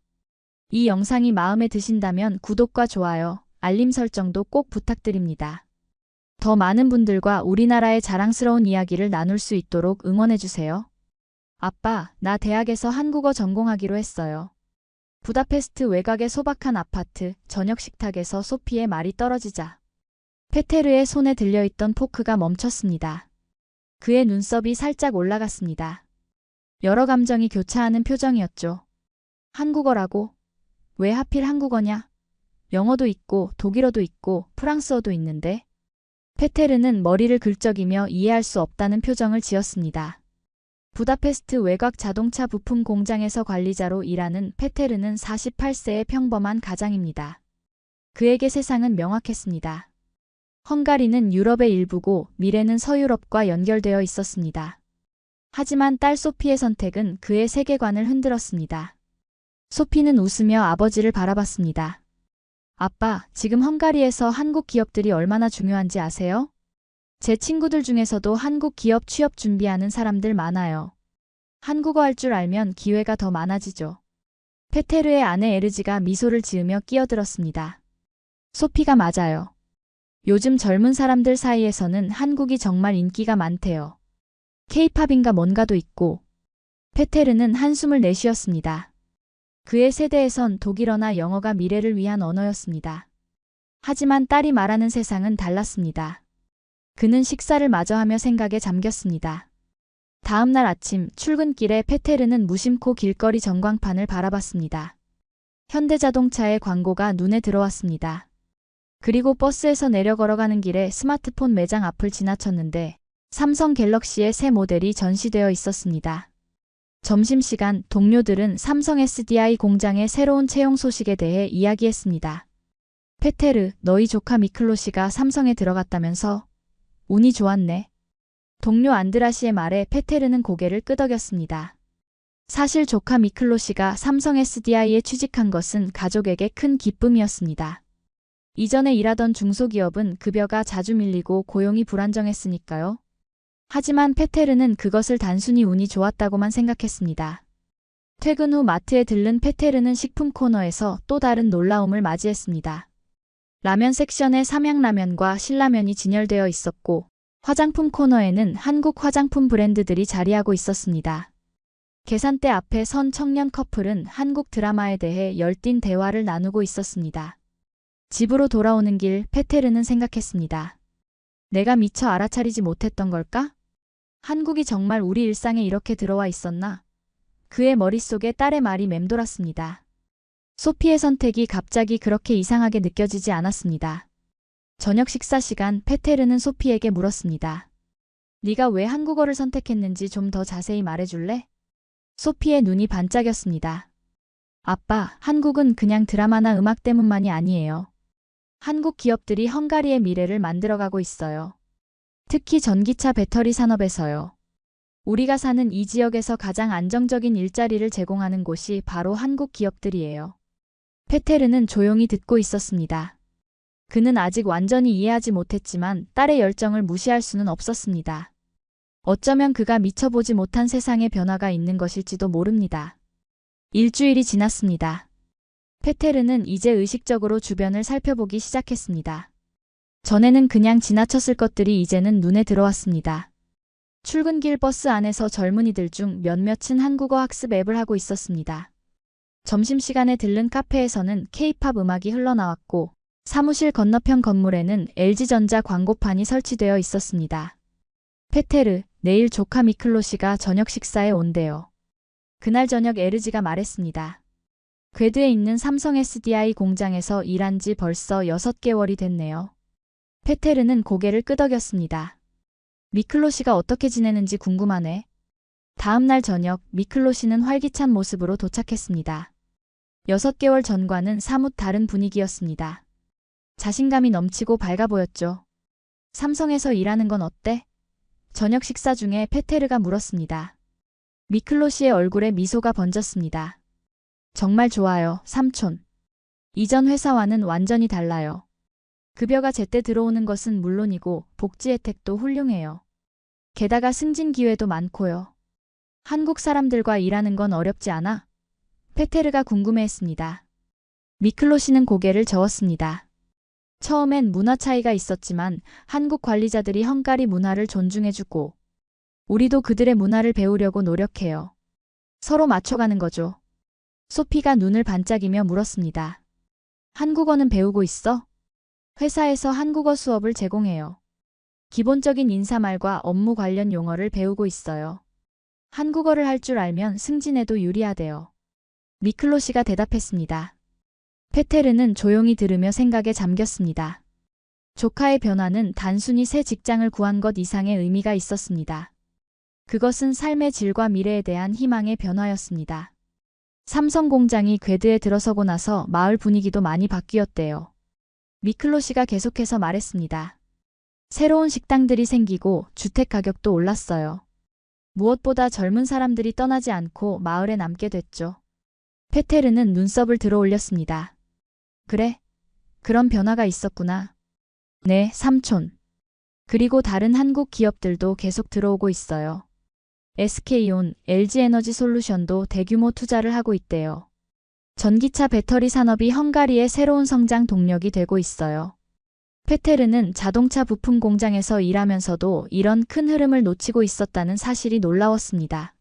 이 영상이 마음에 드신다면 구독과 좋아요, 알림 설정도 꼭 부탁드립니다. 더 많은 분들과 우리나라의 자랑스러운 이야기를 나눌 수 있도록 응원해주세요. 아빠, 나 대학에서 한국어 전공하기로 했어요. 부다페스트 외곽의 소박한 아파트, 저녁 식탁에서 소피의 말이 떨어지자 페테르의 손에 들려있던 포크가 멈췄습니다. 그의 눈썹이 살짝 올라갔습니다. 여러 감정이 교차하는 표정이었죠. 한국어라고? 왜 하필 한국어냐? 영어도 있고 독일어도 있고 프랑스어도 있는데? 페테르는 머리를 긁적이며 이해할 수 없다는 표정을 지었습니다. 부다페스트 외곽 자동차 부품 공장에서 관리자로 일하는 페테르는 48세의 평범한 가장입니다. 그에게 세상은 명확했습니다. 헝가리는 유럽의 일부고 미래는 서유럽과 연결되어 있었습니다. 하지만 딸 소피의 선택은 그의 세계관을 흔들었습니다. 소피는 웃으며 아버지를 바라봤습니다. 아빠, 지금 헝가리에서 한국 기업들이 얼마나 중요한지 아세요? 제 친구들 중에서도 한국 기업 취업 준비하는 사람들 많아요. 한국어 할 줄 알면 기회가 더 많아지죠. 페테르의 아내 에르지가 미소를 지으며 끼어들었습니다. 소피가 맞아요. 요즘 젊은 사람들 사이에서는 한국이 정말 인기가 많대요. 케이팝인가 뭔가도 있고. 페테르는 한숨을 내쉬었습니다. 그의 세대에선 독일어나 영어가 미래를 위한 언어였습니다. 하지만 딸이 말하는 세상은 달랐습니다. 그는 식사를 마저 하며 생각에 잠겼습니다. 다음 날 아침 출근길에 페테르는 무심코 길거리 전광판을 바라봤습니다. 현대자동차의 광고가 눈에 들어왔습니다. 그리고 버스에서 내려 걸어가는 길에 스마트폰 매장 앞을 지나쳤는데 삼성 갤럭시의 새 모델이 전시되어 있었습니다. 점심시간 동료들은 삼성 SDI 공장의 새로운 채용 소식에 대해 이야기했습니다. 페테르, 너희 조카 미클로시가 삼성에 들어갔다면서? 운이 좋았네. 동료 안드라시의 말에 페테르는 고개를 끄덕였습니다. 사실 조카 미클로시가 삼성 SDI에 취직한 것은 가족에게 큰 기쁨이었습니다. 이전에 일하던 중소기업은 급여가 자주 밀리고 고용이 불안정했으니까요. 하지만 페테르는 그것을 단순히 운이 좋았다고만 생각했습니다. 퇴근 후 마트에 들른 페테르는 식품 코너에서 또 다른 놀라움을 맞이했습니다. 라면 섹션에 삼양라면과 신라면이 진열되어 있었고 화장품 코너에는 한국 화장품 브랜드들이 자리하고 있었습니다. 계산대 앞에 선 청년 커플은 한국 드라마에 대해 열띤 대화를 나누고 있었습니다. 집으로 돌아오는 길 페테르는 생각했습니다. 내가 미처 알아차리지 못했던 걸까? 한국이 정말 우리 일상에 이렇게 들어와 있었나? 그의 머릿속에 딸의 말이 맴돌았습니다. 소피의 선택이 갑자기 그렇게 이상하게 느껴지지 않았습니다. 저녁 식사 시간, 페테르는 소피에게 물었습니다. 네가 왜 한국어를 선택했는지 좀 더 자세히 말해줄래? 소피의 눈이 반짝였습니다. 아빠, 한국은 그냥 드라마나 음악 때문만이 아니에요. 한국 기업들이 헝가리의 미래를 만들어가고 있어요. 특히 전기차 배터리 산업에서요. 우리가 사는 이 지역에서 가장 안정적인 일자리를 제공하는 곳이 바로 한국 기업들이에요. 페테르는 조용히 듣고 있었습니다. 그는 아직 완전히 이해하지 못했지만 딸의 열정을 무시할 수는 없었습니다. 어쩌면 그가 미쳐보지 못한 세상의 변화가 있는 것일지도 모릅니다. 일주일이 지났습니다. 페테르는 이제 의식적으로 주변을 살펴보기 시작했습니다. 전에는 그냥 지나쳤을 것들이 이제는 눈에 들어왔습니다. 출근길 버스 안에서 젊은이들 중 몇몇은 한국어 학습 앱을 하고 있었습니다. 점심시간에 들른 카페에서는 K-팝 음악이 흘러나왔고 사무실 건너편 건물에는 LG전자 광고판이 설치되어 있었습니다. 페테르, 내일 조카 미클로시가 저녁 식사에 온대요. 그날 저녁 에르지가 말했습니다. 궤도에 있는 삼성 SDI 공장에서 일한 지 벌써 6개월이 됐네요. 페테르는 고개를 끄덕였습니다. 미클로시가 어떻게 지내는지 궁금하네. 다음 날 저녁 미클로시는 활기찬 모습으로 도착했습니다. 6개월 전과는 사뭇 다른 분위기였습니다. 자신감이 넘치고 밝아 보였죠. 삼성에서 일하는 건 어때? 저녁 식사 중에 페테르가 물었습니다. 미클로시의 얼굴에 미소가 번졌습니다. 정말 좋아요, 삼촌. 이전 회사와는 완전히 달라요. 급여가 제때 들어오는 것은 물론이고 복지 혜택도 훌륭해요. 게다가 승진 기회도 많고요. 한국 사람들과 일하는 건 어렵지 않아? 페테르가 궁금해했습니다. 미클로시는 고개를 저었습니다. 처음엔 문화 차이가 있었지만 한국 관리자들이 헝가리 문화를 존중해주고 우리도 그들의 문화를 배우려고 노력해요. 서로 맞춰가는 거죠. 소피가 눈을 반짝이며 물었습니다. 한국어는 배우고 있어? 회사에서 한국어 수업을 제공해요. 기본적인 인사말과 업무 관련 용어를 배우고 있어요. 한국어를 할 줄 알면 승진에도 유리하대요. 미클로시가 대답했습니다. 페테르는 조용히 들으며 생각에 잠겼습니다. 조카의 변화는 단순히 새 직장을 구한 것 이상의 의미가 있었습니다. 그것은 삶의 질과 미래에 대한 희망의 변화였습니다. 삼성 공장이 궤도에 들어서고 나서 마을 분위기도 많이 바뀌었대요. 미클로시가 계속해서 말했습니다. 새로운 식당들이 생기고 주택 가격도 올랐어요. 무엇보다 젊은 사람들이 떠나지 않고 마을에 남게 됐죠. 페테르는 눈썹을 들어 올렸습니다. 그래? 그런 변화가 있었구나. 네, 삼촌. 그리고 다른 한국 기업들도 계속 들어오고 있어요. SK온, LG에너지솔루션도 대규모 투자를 하고 있대요. 전기차 배터리 산업이 헝가리의 새로운 성장 동력이 되고 있어요. 페테르는 자동차 부품 공장에서 일하면서도 이런 큰 흐름을 놓치고 있었다는 사실이 놀라웠습니다.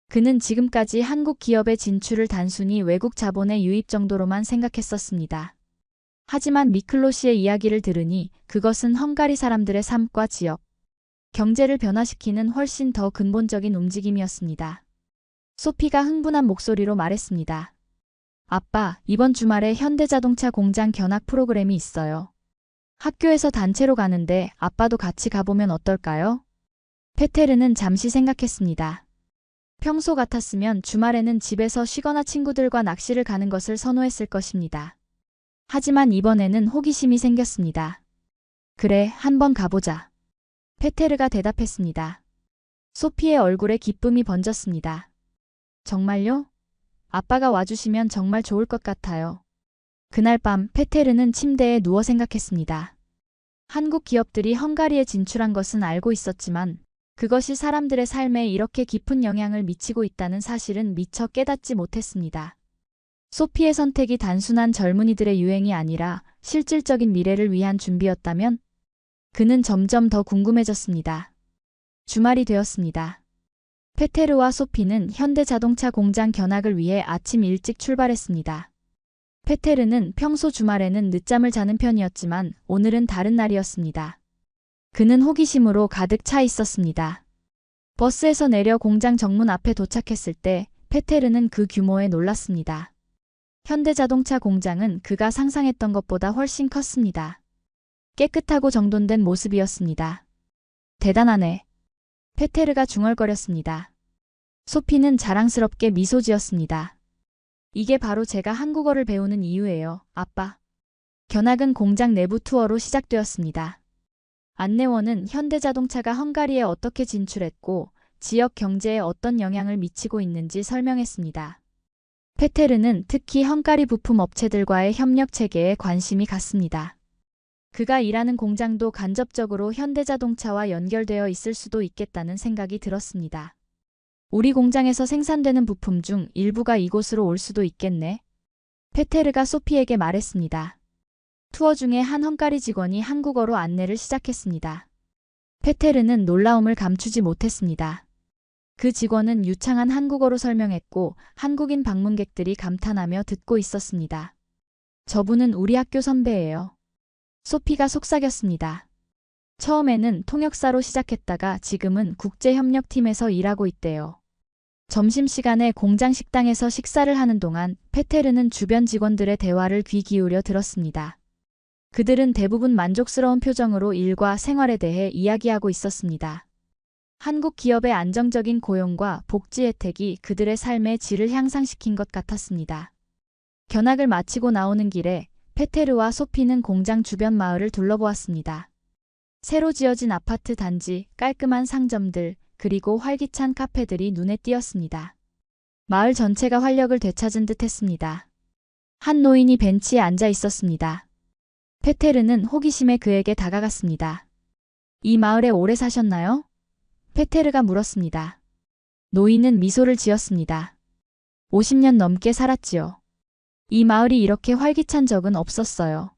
그는 지금까지 한국 기업의 진출을 단순히 외국 자본의 유입 정도로만 생각했었습니다. 하지만 미클로시의 이야기를 들으니 그것은 헝가리 사람들의 삶과 지역, 경제를 변화시키는 훨씬 더 근본적인 움직임이었습니다. 소피가 흥분한 목소리로 말했습니다. 아빠, 이번 주말에 현대자동차 공장 견학 프로그램이 있어요. 학교에서 단체로 가는데 아빠도 같이 가보면 어떨까요? 페테르는 잠시 생각했습니다. 평소 같았으면 주말에는 집에서 쉬거나 친구들과 낚시를 가는 것을 선호했을 것입니다. 하지만 이번에는 호기심이 생겼습니다. 그래, 한번 가보자. 페테르가 대답했습니다. 소피의 얼굴에 기쁨이 번졌습니다. 정말요? 아빠가 와주시면 정말 좋을 것 같아요. 그날 밤 페테르는 침대에 누워 생각했습니다. 한국 기업들이 헝가리에 진출한 것은 알고 있었지만 그것이 사람들의 삶에 이렇게 깊은 영향을 미치고 있다는 사실은 미처 깨닫지 못했습니다. 소피의 선택이 단순한 젊은이들의 유행이 아니라 실질적인 미래를 위한 준비였다면? 그는 점점 더 궁금해졌습니다. 주말이 되었습니다. 페테르와 소피는 현대자동차 공장 견학을 위해 아침 일찍 출발했습니다. 페테르는 평소 주말에는 늦잠을 자는 편이었지만 오늘은 다른 날이었습니다. 그는 호기심으로 가득 차 있었습니다. 버스에서 내려 공장 정문 앞에 도착했을 때 페테르는 그 규모에 놀랐습니다. 현대자동차 공장은 그가 상상했던 것보다 훨씬 컸습니다. 깨끗하고 정돈된 모습이었습니다. 대단하네. 페테르가 중얼거렸습니다. 소피는 자랑스럽게 미소 지었습니다. 이게 바로 제가 한국어를 배우는 이유예요, 아빠. 견학은 공장 내부 투어로 시작되었습니다. 안내원은 현대자동차가 헝가리에 어떻게 진출했고 지역 경제에 어떤 영향을 미치고 있는지 설명했습니다. 페테르는 특히 헝가리 부품 업체들과의 협력 체계에 관심이 갔습니다. 그가 일하는 공장도 간접적으로 현대자동차와 연결되어 있을 수도 있겠다는 생각이 들었습니다. 우리 공장에서 생산되는 부품 중 일부가 이곳으로 올 수도 있겠네. 페테르가 소피에게 말했습니다. 투어 중에 한 헝가리 직원이 한국어로 안내를 시작했습니다. 페테르는 놀라움을 감추지 못했습니다. 그 직원은 유창한 한국어로 설명했고 한국인 방문객들이 감탄하며 듣고 있었습니다. 저분은 우리 학교 선배예요. 소피가 속삭였습니다. 처음에는 통역사로 시작했다가 지금은 국제협력팀에서 일하고 있대요. 점심시간에 공장 식당에서 식사를 하는 동안 페테르는 주변 직원들의 대화를 귀 기울여 들었습니다. 그들은 대부분 만족스러운 표정으로 일과 생활에 대해 이야기하고 있었습니다. 한국 기업의 안정적인 고용과 복지 혜택이 그들의 삶의 질을 향상시킨 것 같았습니다. 견학을 마치고 나오는 길에 페테르와 소피는 공장 주변 마을을 둘러보았습니다. 새로 지어진 아파트 단지, 깔끔한 상점들, 그리고 활기찬 카페들이 눈에 띄었습니다. 마을 전체가 활력을 되찾은 듯 했습니다. 한 노인이 벤치에 앉아 있었습니다. 페테르는 호기심에 그에게 다가갔습니다. 이 마을에 오래 사셨나요? 페테르가 물었습니다. 노인은 미소를 지었습니다. 50년 넘게 살았지요. 이 마을이 이렇게 활기찬 적은 없었어요.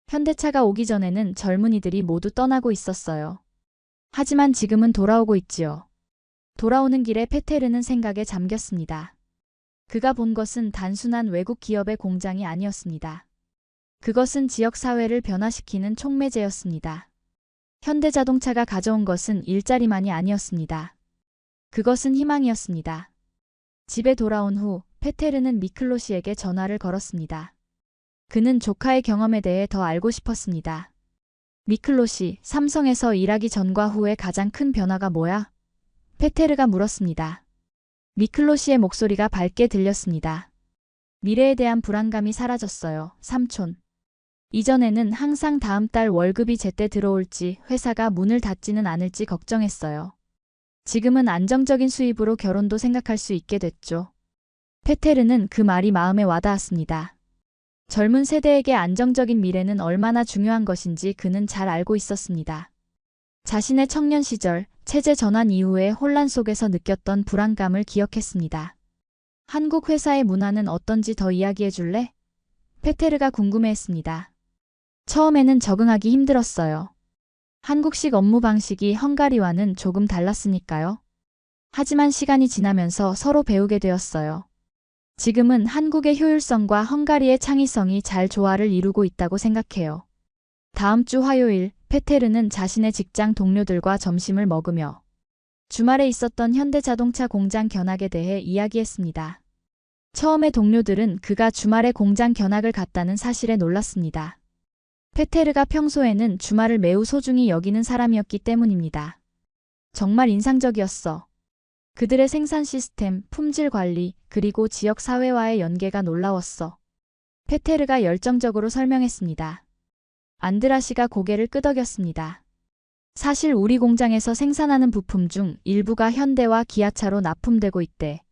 현대차가 오기 전에는 젊은이들이 모두 떠나고 있었어요. 하지만 지금은 돌아오고 있지요. 돌아오는 길에 페테르는 생각에 잠겼습니다. 그가 본 것은 단순한 외국 기업의 공장이 아니었습니다. 그것은 지역사회를 변화시키는 촉매제였습니다. 현대자동차가 가져온 것은 일자리만이 아니었습니다. 그것은 희망이었습니다. 집에 돌아온 후 페테르는 미클로시에게 전화를 걸었습니다. 그는 조카의 경험에 대해 더 알고 싶었습니다. 미클로시, 삼성에서 일하기 전과 후에 가장 큰 변화가 뭐야? 페테르가 물었습니다. 미클로시의 목소리가 밝게 들렸습니다. 미래에 대한 불안감이 사라졌어요, 삼촌. 이전에는 항상 다음 달 월급이 제때 들어올지 회사가 문을 닫지는 않을지 걱정했어요. 지금은 안정적인 수입으로 결혼도 생각할 수 있게 됐죠. 페테르는 그 말이 마음에 와닿았습니다. 젊은 세대에게 안정적인 미래는 얼마나 중요한 것인지 그는 잘 알고 있었습니다. 자신의 청년 시절, 체제 전환 이후의 혼란 속에서 느꼈던 불안감을 기억했습니다. 한국 회사의 문화는 어떤지 더 이야기해 줄래? 페테르가 궁금해했습니다. 처음에는 적응하기 힘들었어요. 한국식 업무 방식이 헝가리와는 조금 달랐으니까요. 하지만 시간이 지나면서 서로 배우게 되었어요. 지금은 한국의 효율성과 헝가리의 창의성이 잘 조화를 이루고 있다고 생각해요. 다음 주 화요일, 페테르는 자신의 직장 동료들과 점심을 먹으며 주말에 있었던 현대자동차 공장 견학에 대해 이야기했습니다. 처음에 동료들은 그가 주말에 공장 견학을 갔다는 사실에 놀랐습니다. 페테르가 평소에는 주말을 매우 소중히 여기는 사람이었기 때문입니다. 정말 인상적이었어. 그들의 생산 시스템, 품질 관리, 그리고 지역 사회와의 연계가 놀라웠어. 페테르가 열정적으로 설명했습니다. 안드라시가 고개를 끄덕였습니다. 사실 우리 공장에서 생산하는 부품 중 일부가 현대와 기아차로 납품되고 있대.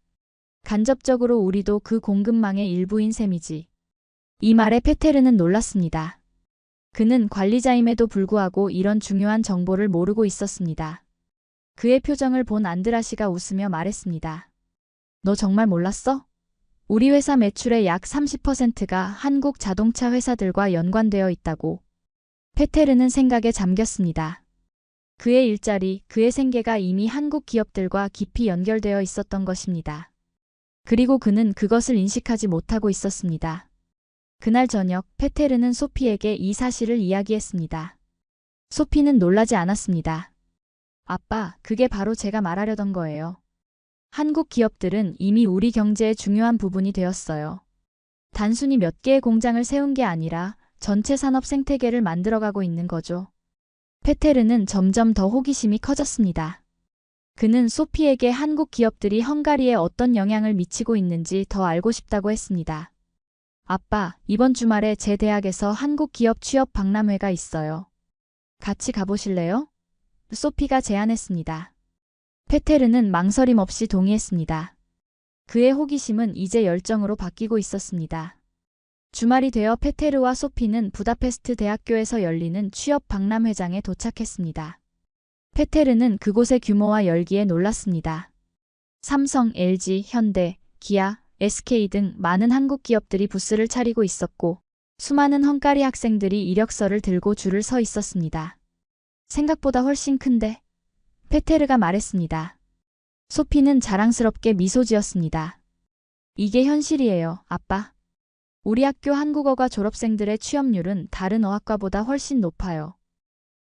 간접적으로 우리도 그 공급망의 일부인 셈이지. 이 말에 페테르는 놀랐습니다. 그는 관리자임에도 불구하고 이런 중요한 정보를 모르고 있었습니다. 그의 표정을 본 안드라시가 웃으며 말했습니다. 너 정말 몰랐어? 우리 회사 매출의 약 30%가 한국 자동차 회사들과 연관되어 있다고. 페테르는 생각에 잠겼습니다. 그의 일자리, 그의 생계가 이미 한국 기업들과 깊이 연결되어 있었던 것입니다. 그리고 그는 그것을 인식하지 못하고 있었습니다. 그날 저녁, 페테르는 소피에게 이 사실을 이야기했습니다. 소피는 놀라지 않았습니다. 아빠, 그게 바로 제가 말하려던 거예요. 한국 기업들은 이미 우리 경제의 중요한 부분이 되었어요. 단순히 몇 개의 공장을 세운 게 아니라 전체 산업 생태계를 만들어가고 있는 거죠. 페테르는 점점 더 호기심이 커졌습니다. 그는 소피에게 한국 기업들이 헝가리에 어떤 영향을 미치고 있는지 더 알고 싶다고 했습니다. 아빠, 이번 주말에 제 대학에서 한국 기업 취업 박람회가 있어요. 같이 가보실래요? 소피가 제안했습니다. 페테르는 망설임 없이 동의했습니다. 그의 호기심은 이제 열정으로 바뀌고 있었습니다. 주말이 되어 페테르와 소피는 부다페스트 대학교에서 열리는 취업 박람회장에 도착했습니다. 페테르는 그곳의 규모와 열기에 놀랐습니다. 삼성, LG, 현대, 기아, SK 등 많은 한국 기업들이 부스를 차리고 있었고 수많은 헝가리 학생들이 이력서를 들고 줄을 서 있었습니다. 생각보다 훨씬 큰데? 페테르가 말했습니다. 소피는 자랑스럽게 미소 지었습니다. 이게 현실이에요, 아빠. 우리 학교 한국어과 졸업생들의 취업률은 다른 어학과보다 훨씬 높아요.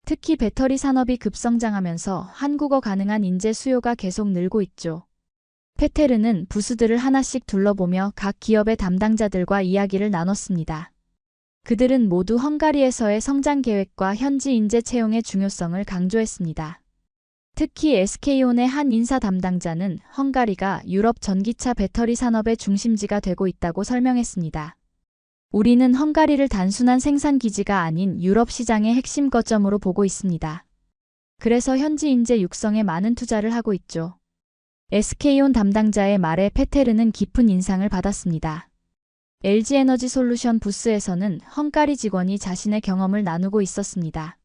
특히 배터리 산업이 급성장하면서 한국어 가능한 인재 수요가 계속 늘고 있죠. 페테르는 부스들을 하나씩 둘러보며 각 기업의 담당자들과 이야기를 나눴습니다. 그들은 모두 헝가리에서의 성장 계획과 현지 인재 채용의 중요성을 강조했습니다. 특히 SK온의 한 인사 담당자는 헝가리가 유럽 전기차 배터리 산업의 중심지가 되고 있다고 설명했습니다. 우리는 헝가리를 단순한 생산 기지가 아닌 유럽 시장의 핵심 거점으로 보고 있습니다. 그래서 현지 인재 육성에 많은 투자를 하고 있죠. SK온 담당자의 말에 페테르는 깊은 인상을 받았습니다. LG에너지솔루션 부스에서는 헝가리 직원이 자신의 경험을 나누고 있었습니다.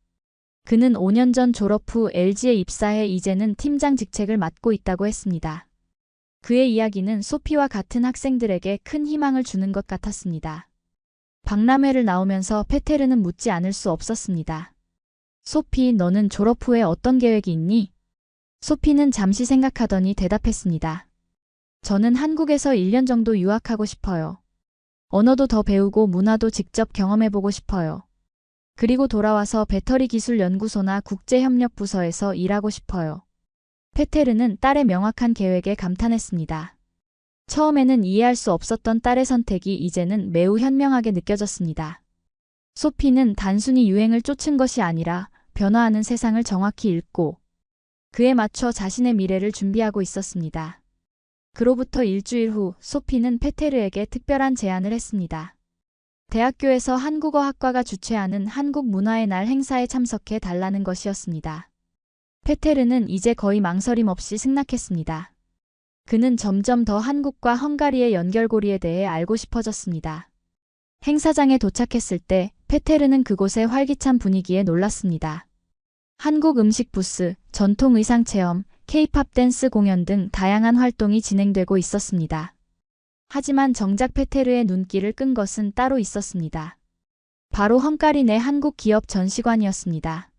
그는 5년 전 졸업 후 LG에 입사해 이제는 팀장 직책을 맡고 있다고 했습니다. 그의 이야기는 소피와 같은 학생들에게 큰 희망을 주는 것 같았습니다. 박람회를 나오면서 페테르는 묻지 않을 수 없었습니다. 소피, 너는 졸업 후에 어떤 계획이 있니? 소피는 잠시 생각하더니 대답했습니다. 저는 한국에서 1년 정도 유학하고 싶어요. 언어도 더 배우고 문화도 직접 경험해보고 싶어요. 그리고 돌아와서 배터리 기술 연구소나 국제협력부서에서 일하고 싶어요. 페테르는 딸의 명확한 계획에 감탄했습니다. 처음에는 이해할 수 없었던 딸의 선택이 이제는 매우 현명하게 느껴졌습니다. 소피는 단순히 유행을 쫓은 것이 아니라 변화하는 세상을 정확히 읽고 그에 맞춰 자신의 미래를 준비하고 있었습니다. 그로부터 일주일 후 소피는 페테르에게 특별한 제안을 했습니다. 대학교에서 한국어 학과가 주최하는 한국 문화의 날 행사에 참석해 달라는 것이었습니다. 페테르는 이제 거의 망설임 없이 승낙했습니다. 그는 점점 더 한국과 헝가리의 연결고리에 대해 알고 싶어졌습니다. 행사장에 도착했을 때 페테르는 그곳의 활기찬 분위기에 놀랐습니다. 한국 음식 부스, 전통 의상 체험, K-팝 댄스 공연 등 다양한 활동이 진행되고 있었습니다. 하지만 정작 페테르의 눈길을 끈 것은 따로 있었습니다. 바로 헝가리 내 한국 기업 전시관이었습니다.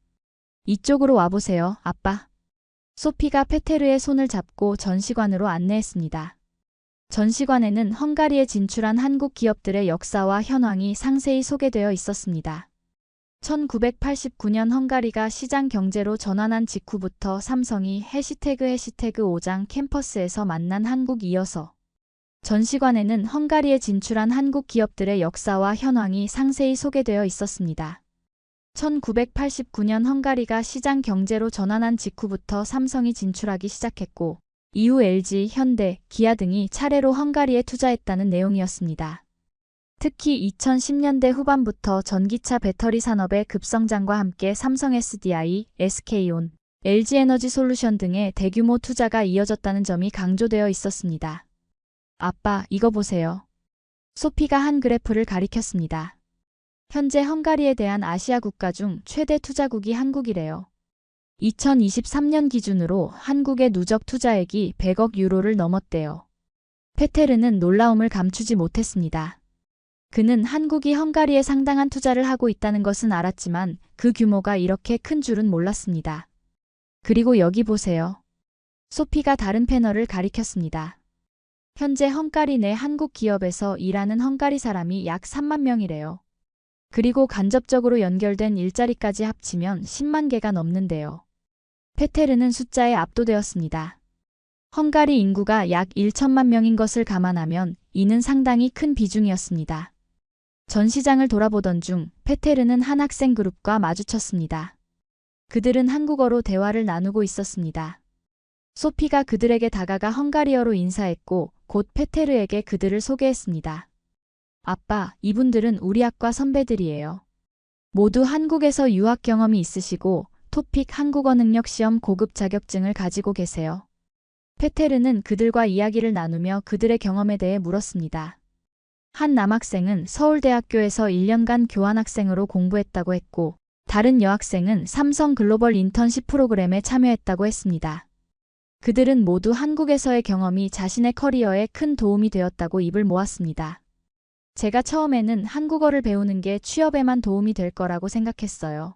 이쪽으로 와보세요, 아빠. 소피가 페테르의 손을 잡고 전시관으로 안내했습니다. 전시관에는 헝가리에 진출한 한국 기업들의 역사와 현황이 상세히 소개되어 있었습니다. 1989년 헝가리가 시장 경제로 전환한 직후부터 삼성이 해시태그 5장 캠퍼스에서 만난 한국 이어서 전시관에는 헝가리에 진출한 한국 기업들의 역사와 현황이 상세히 소개되어 있었습니다. 1989년 헝가리가 시장 경제로 전환한 직후부터 삼성이 진출하기 시작했고 이후 LG, 현대, 기아 등이 차례로 헝가리에 투자했다는 내용이었습니다. 특히 2010년대 후반부터 전기차 배터리 산업의 급성장과 함께 삼성 SDI, SK온, LG에너지솔루션 등의 대규모 투자가 이어졌다는 점이 강조되어 있었습니다. 아빠, 이거 보세요. 소피가 한 그래프를 가리켰습니다. 현재 헝가리에 대한 아시아 국가 중 최대 투자국이 한국이래요. 2023년 기준으로 한국의 누적 투자액이 100억 유로를 넘었대요. 페테르는 놀라움을 감추지 못했습니다. 그는 한국이 헝가리에 상당한 투자를 하고 있다는 것은 알았지만 그 규모가 이렇게 큰 줄은 몰랐습니다. 그리고 여기 보세요. 소피가 다른 패널을 가리켰습니다. 현재 헝가리 내 한국 기업에서 일하는 헝가리 사람이 약 3만 명이래요. 그리고 간접적으로 연결된 일자리까지 합치면 10만 개가 넘는데요. 페테르는 숫자에 압도되었습니다. 헝가리 인구가 약 1천만 명인 것을 감안하면 이는 상당히 큰 비중이었습니다. 전시장을 돌아보던 중 페테르는 한 학생 그룹과 마주쳤습니다. 그들은 한국어로 대화를 나누고 있었습니다. 소피가 그들에게 다가가 헝가리어로 인사했고 곧 페테르에게 그들을 소개했습니다. 아빠, 이분들은 우리 학과 선배들이에요. 모두 한국에서 유학 경험이 있으시고 토픽 한국어 능력 시험 고급 자격증을 가지고 계세요. 페테르는 그들과 이야기를 나누며 그들의 경험에 대해 물었습니다. 한 남학생은 서울대학교에서 1년간 교환학생으로 공부했다고 했고 다른 여학생은 삼성 글로벌 인턴십 프로그램에 참여했다고 했습니다. 그들은 모두 한국에서의 경험이 자신의 커리어에 큰 도움이 되었다고 입을 모았습니다. 제가 처음에는 한국어를 배우는 게 취업에만 도움이 될 거라고 생각했어요.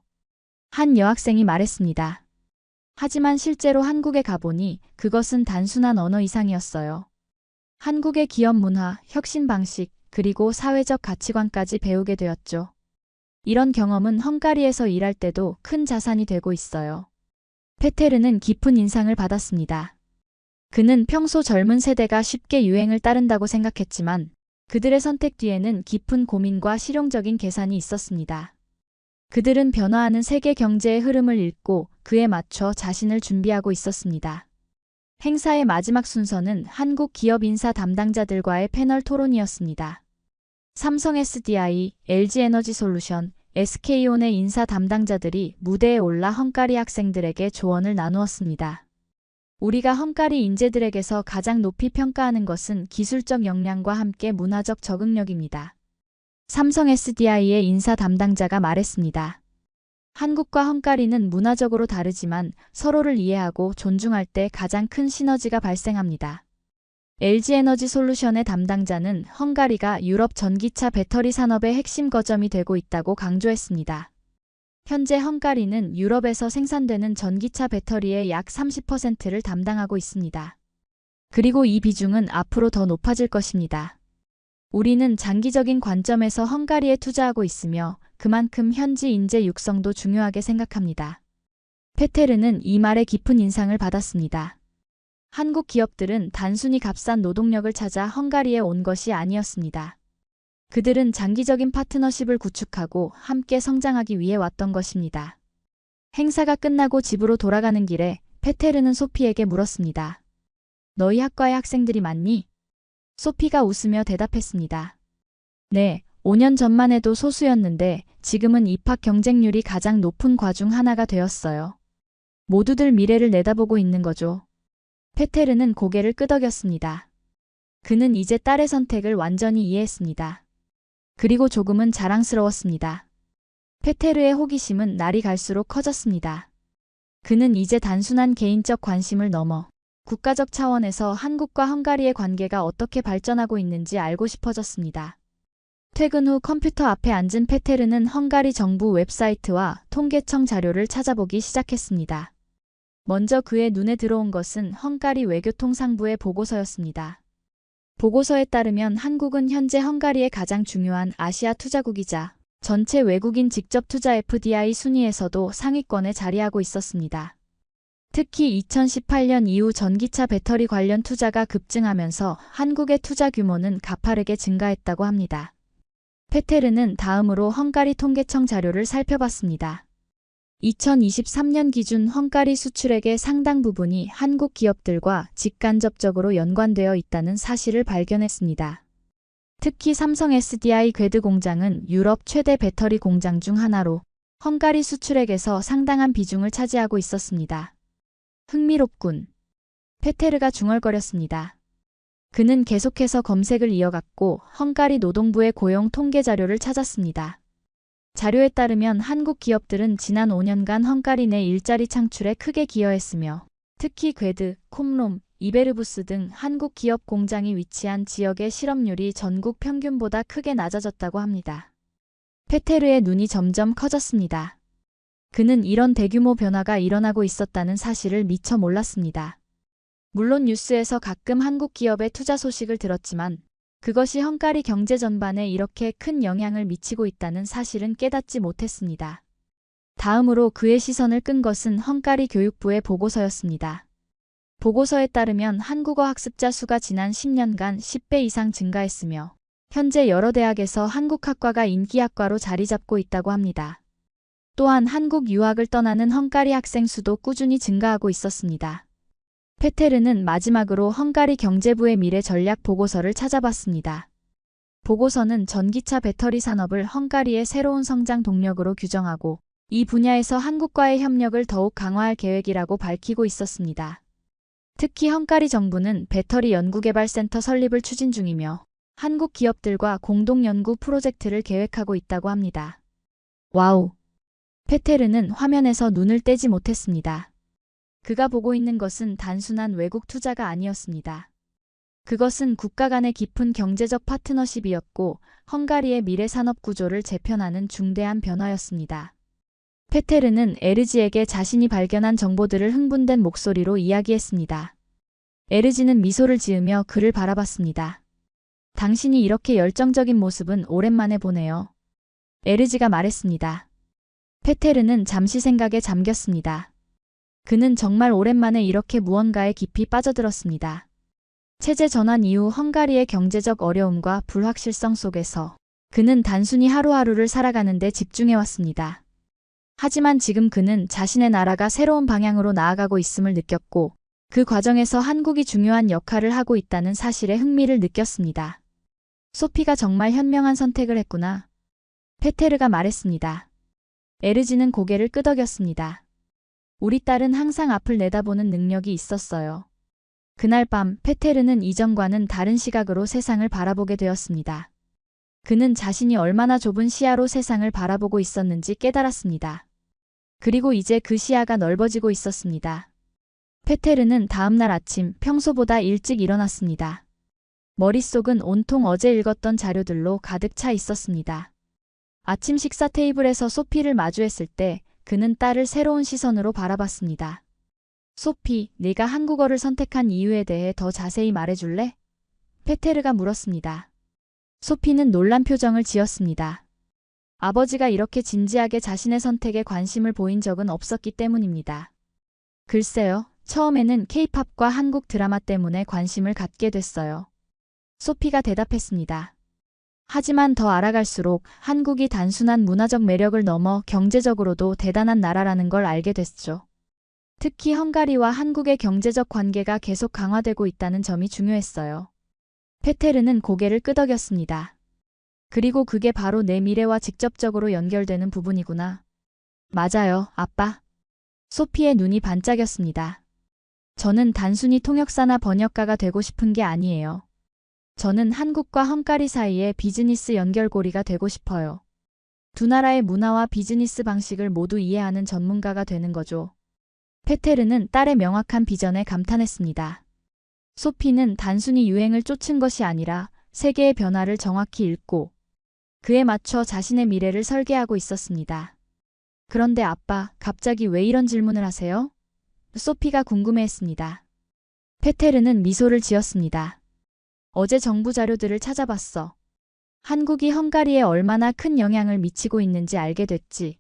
한 여학생이 말했습니다. 하지만 실제로 한국에 가보니 그것은 단순한 언어 이상이었어요. 한국의 기업 문화, 혁신 방식, 그리고 사회적 가치관까지 배우게 되었죠. 이런 경험은 헝가리에서 일할 때도 큰 자산이 되고 있어요. 페테르는 깊은 인상을 받았습니다. 그는 평소 젊은 세대가 쉽게 유행을 따른다고 생각했지만 그들의 선택 뒤에는 깊은 고민과 실용적인 계산이 있었습니다. 그들은 변화하는 세계 경제의 흐름을 읽고 그에 맞춰 자신을 준비하고 있었습니다. 행사의 마지막 순서는 한국 기업 인사 담당자들과의 패널 토론이었습니다. 삼성 SDI, LG에너지솔루션, SK온의 인사 담당자들이 무대에 올라 헝가리 학생들에게 조언을 나누었습니다. 우리가 헝가리 인재들에게서 가장 높이 평가하는 것은 기술적 역량과 함께 문화적 적응력입니다. 삼성 SDI의 인사 담당자가 말했습니다. 한국과 헝가리는 문화적으로 다르지만 서로를 이해하고 존중할 때 가장 큰 시너지가 발생합니다. LG에너지솔루션의 담당자는 헝가리가 유럽 전기차 배터리 산업의 핵심 거점이 되고 있다고 강조했습니다. 현재 헝가리는 유럽에서 생산되는 전기차 배터리의 약 30%를 담당하고 있습니다. 그리고 이 비중은 앞으로 더 높아질 것입니다. 우리는 장기적인 관점에서 헝가리에 투자하고 있으며 그만큼 현지 인재 육성도 중요하게 생각합니다. 페테르는 이 말에 깊은 인상을 받았습니다. 한국 기업들은 단순히 값싼 노동력을 찾아 헝가리에 온 것이 아니었습니다. 그들은 장기적인 파트너십을 구축하고 함께 성장하기 위해 왔던 것입니다. 행사가 끝나고 집으로 돌아가는 길에 페테르는 소피에게 물었습니다. 너희 학과에 학생들이 많니? 소피가 웃으며 대답했습니다. 네, 5년 전만 해도 소수였는데 지금은 입학 경쟁률이 가장 높은 과 중 하나가 되었어요. 모두들 미래를 내다보고 있는 거죠. 페테르는 고개를 끄덕였습니다. 그는 이제 딸의 선택을 완전히 이해했습니다. 그리고 조금은 자랑스러웠습니다. 페테르의 호기심은 날이 갈수록 커졌습니다. 그는 이제 단순한 개인적 관심을 넘어 국가적 차원에서 한국과 헝가리의 관계가 어떻게 발전하고 있는지 알고 싶어졌습니다. 퇴근 후 컴퓨터 앞에 앉은 페테르는 헝가리 정부 웹사이트와 통계청 자료를 찾아보기 시작했습니다. 먼저 그의 눈에 들어온 것은 헝가리 외교통상부의 보고서였습니다. 보고서에 따르면 한국은 현재 헝가리의 가장 중요한 아시아 투자국이자 전체 외국인 직접 투자 FDI 순위에서도 상위권에 자리하고 있었습니다. 특히 2018년 이후 전기차 배터리 관련 투자가 급증하면서 한국의 투자 규모는 가파르게 증가했다고 합니다. 페테르는 다음으로 헝가리 통계청 자료를 살펴봤습니다. 2023년 기준 헝가리 수출액의 상당 부분이 한국 기업들과 직간접적으로 연관되어 있다는 사실을 발견했습니다. 특히 삼성 SDI 궤드 공장은 유럽 최대 배터리 공장 중 하나로 헝가리 수출액에서 상당한 비중을 차지하고 있었습니다. 흥미롭군. 페테르가 중얼거렸습니다. 그는 계속해서 검색을 이어갔고 헝가리 노동부의 고용 통계 자료를 찾았습니다. 자료에 따르면 한국 기업들은 지난 5년간 헝가리 내 일자리 창출에 크게 기여했으며 특히 궤드, 콤롬, 이베르부스 등 한국 기업 공장이 위치한 지역의 실업률이 전국 평균보다 크게 낮아졌다고 합니다. 페테르의 눈이 점점 커졌습니다. 그는 이런 대규모 변화가 일어나고 있었다는 사실을 미처 몰랐습니다. 물론 뉴스에서 가끔 한국 기업의 투자 소식을 들었지만 그것이 헝가리 경제 전반에 이렇게 큰 영향을 미치고 있다는 사실은 깨닫지 못했습니다. 다음으로 그의 시선을 끈 것은 헝가리 교육부의 보고서였습니다. 보고서에 따르면 한국어 학습자 수가 지난 10년간 10배 이상 증가했으며 현재 여러 대학에서 한국학과가 인기학과로 자리 잡고 있다고 합니다. 또한 한국 유학을 떠나는 헝가리 학생 수도 꾸준히 증가하고 있었습니다. 페테르는 마지막으로 헝가리 경제부의 미래 전략 보고서를 찾아봤습니다. 보고서는 전기차 배터리 산업을 헝가리의 새로운 성장 동력으로 규정하고 이 분야에서 한국과의 협력을 더욱 강화할 계획이라고 밝히고 있었습니다. 특히 헝가리 정부는 배터리 연구개발센터 설립을 추진 중이며 한국 기업들과 공동 연구 프로젝트를 계획하고 있다고 합니다. 와우! 페테르는 화면에서 눈을 떼지 못했습니다. 그가 보고 있는 것은 단순한 외국 투자가 아니었습니다. 그것은 국가 간의 깊은 경제적 파트너십이었고 헝가리의 미래 산업 구조를 재편하는 중대한 변화였습니다. 페테르는 에르지에게 자신이 발견한 정보들을 흥분된 목소리로 이야기했습니다. 에르지는 미소를 지으며 그를 바라봤습니다. 당신이 이렇게 열정적인 모습은 오랜만에 보네요. 에르지가 말했습니다. 페테르는 잠시 생각에 잠겼습니다. 그는 정말 오랜만에 이렇게 무언가에 깊이 빠져들었습니다. 체제 전환 이후 헝가리의 경제적 어려움과 불확실성 속에서 그는 단순히 하루하루를 살아가는 데 집중해왔습니다. 하지만 지금 그는 자신의 나라가 새로운 방향으로 나아가고 있음을 느꼈고 그 과정에서 한국이 중요한 역할을 하고 있다는 사실에 흥미를 느꼈습니다. 소피가 정말 현명한 선택을 했구나. 페테르가 말했습니다. 에르지는 고개를 끄덕였습니다. 우리 딸은 항상 앞을 내다보는 능력이 있었어요. 그날 밤 페테르는 이전과는 다른 시각으로 세상을 바라보게 되었습니다. 그는 자신이 얼마나 좁은 시야로 세상을 바라보고 있었는지 깨달았습니다. 그리고 이제 그 시야가 넓어지고 있었습니다. 페테르는 다음날 아침 평소보다 일찍 일어났습니다. 머릿속은 온통 어제 읽었던 자료들로 가득 차 있었습니다. 아침 식사 테이블에서 소피를 마주했을 때 그는 딸을 새로운 시선으로 바라봤습니다. 소피, 네가 한국어를 선택한 이유에 대해 더 자세히 말해줄래? 페테르가 물었습니다. 소피는 놀란 표정을 지었습니다. 아버지가 이렇게 진지하게 자신의 선택에 관심을 보인 적은 없었기 때문입니다. 글쎄요, 처음에는 케이팝과 한국 드라마 때문에 관심을 갖게 됐어요. 소피가 대답했습니다. 하지만 더 알아갈수록 한국이 단순한 문화적 매력을 넘어 경제적으로도 대단한 나라라는 걸 알게 됐죠. 특히 헝가리와 한국의 경제적 관계가 계속 강화되고 있다는 점이 중요했어요. 페테르는 고개를 끄덕였습니다. 그리고 그게 바로 내 미래와 직접적으로 연결되는 부분이구나. 맞아요, 아빠. 소피의 눈이 반짝였습니다. 저는 단순히 통역사나 번역가가 되고 싶은 게 아니에요. 저는 한국과 헝가리 사이의 비즈니스 연결고리가 되고 싶어요. 두 나라의 문화와 비즈니스 방식을 모두 이해하는 전문가가 되는 거죠. 페테르는 딸의 명확한 비전에 감탄했습니다. 소피는 단순히 유행을 쫓은 것이 아니라 세계의 변화를 정확히 읽고 그에 맞춰 자신의 미래를 설계하고 있었습니다. 그런데 아빠, 갑자기 왜 이런 질문을 하세요? 소피가 궁금해했습니다. 페테르는 미소를 지었습니다. 어제 정부 자료들을 찾아봤어. 한국이 헝가리에 얼마나 큰 영향을 미치고 있는지 알게 됐지.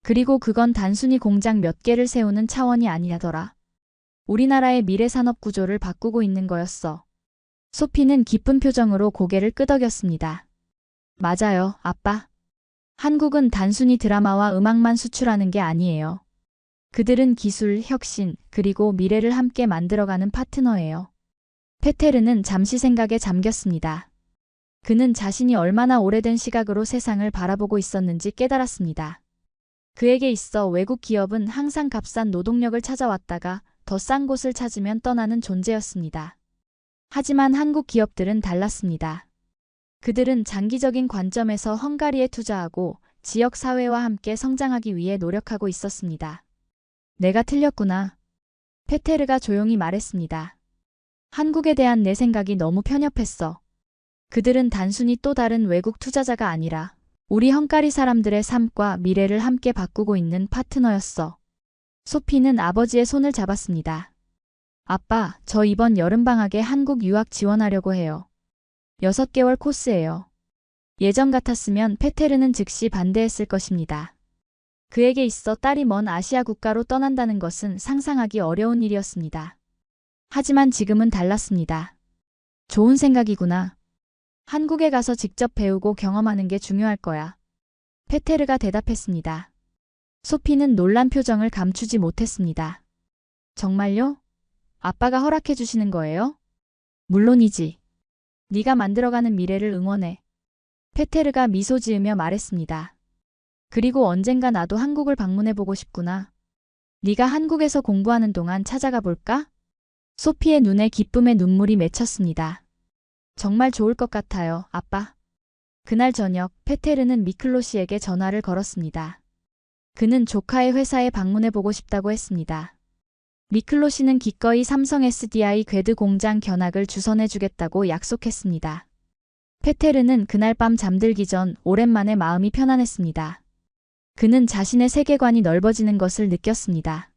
그리고 그건 단순히 공장 몇 개를 세우는 차원이 아니라더라. 우리나라의 미래 산업 구조를 바꾸고 있는 거였어. 소피는 기쁜 표정으로 고개를 끄덕였습니다. 맞아요, 아빠. 한국은 단순히 드라마와 음악만 수출하는 게 아니에요. 그들은 기술, 혁신, 그리고 미래를 함께 만들어가는 파트너예요. 페테르는 잠시 생각에 잠겼습니다. 그는 자신이 얼마나 오래된 시각으로 세상을 바라보고 있었는지 깨달았습니다. 그에게 있어 외국 기업은 항상 값싼 노동력을 찾아왔다가 더 싼 곳을 찾으면 떠나는 존재였습니다. 하지만 한국 기업들은 달랐습니다. 그들은 장기적인 관점에서 헝가리에 투자하고 지역 사회와 함께 성장하기 위해 노력하고 있었습니다. 내가 틀렸구나. 페테르가 조용히 말했습니다. 한국에 대한 내 생각이 너무 편협했어. 그들은 단순히 또 다른 외국 투자자가 아니라 우리 헝가리 사람들의 삶과 미래를 함께 바꾸고 있는 파트너였어. 소피는 아버지의 손을 잡았습니다. 아빠, 저 이번 여름방학에 한국 유학 지원하려고 해요. 6개월 코스예요. 예전 같았으면 페테르는 즉시 반대했을 것입니다. 그에게 있어 딸이 먼 아시아 국가로 떠난다는 것은 상상하기 어려운 일이었습니다. 하지만 지금은 달랐습니다. 좋은 생각이구나. 한국에 가서 직접 배우고 경험하는 게 중요할 거야. 페테르가 대답했습니다. 소피는 놀란 표정을 감추지 못했습니다. 정말요? 아빠가 허락해 주시는 거예요? 물론이지. 네가 만들어가는 미래를 응원해. 페테르가 미소 지으며 말했습니다. 그리고 언젠가 나도 한국을 방문해보고 싶구나. 네가 한국에서 공부하는 동안 찾아가 볼까? 소피의 눈에 기쁨의 눈물이 맺혔습니다. 정말 좋을 것 같아요, 아빠. 그날 저녁 페테르는 미클로 씨에게 전화를 걸었습니다. 그는 조카의 회사에 방문해보고 싶다고 했습니다. 미클로 씨는 기꺼이 삼성 SDI 궤드 공장 견학을 주선해주겠다고 약속했습니다. 페테르는 그날 밤 잠들기 전 오랜만에 마음이 편안했습니다. 그는 자신의 세계관이 넓어지는 것을 느꼈습니다.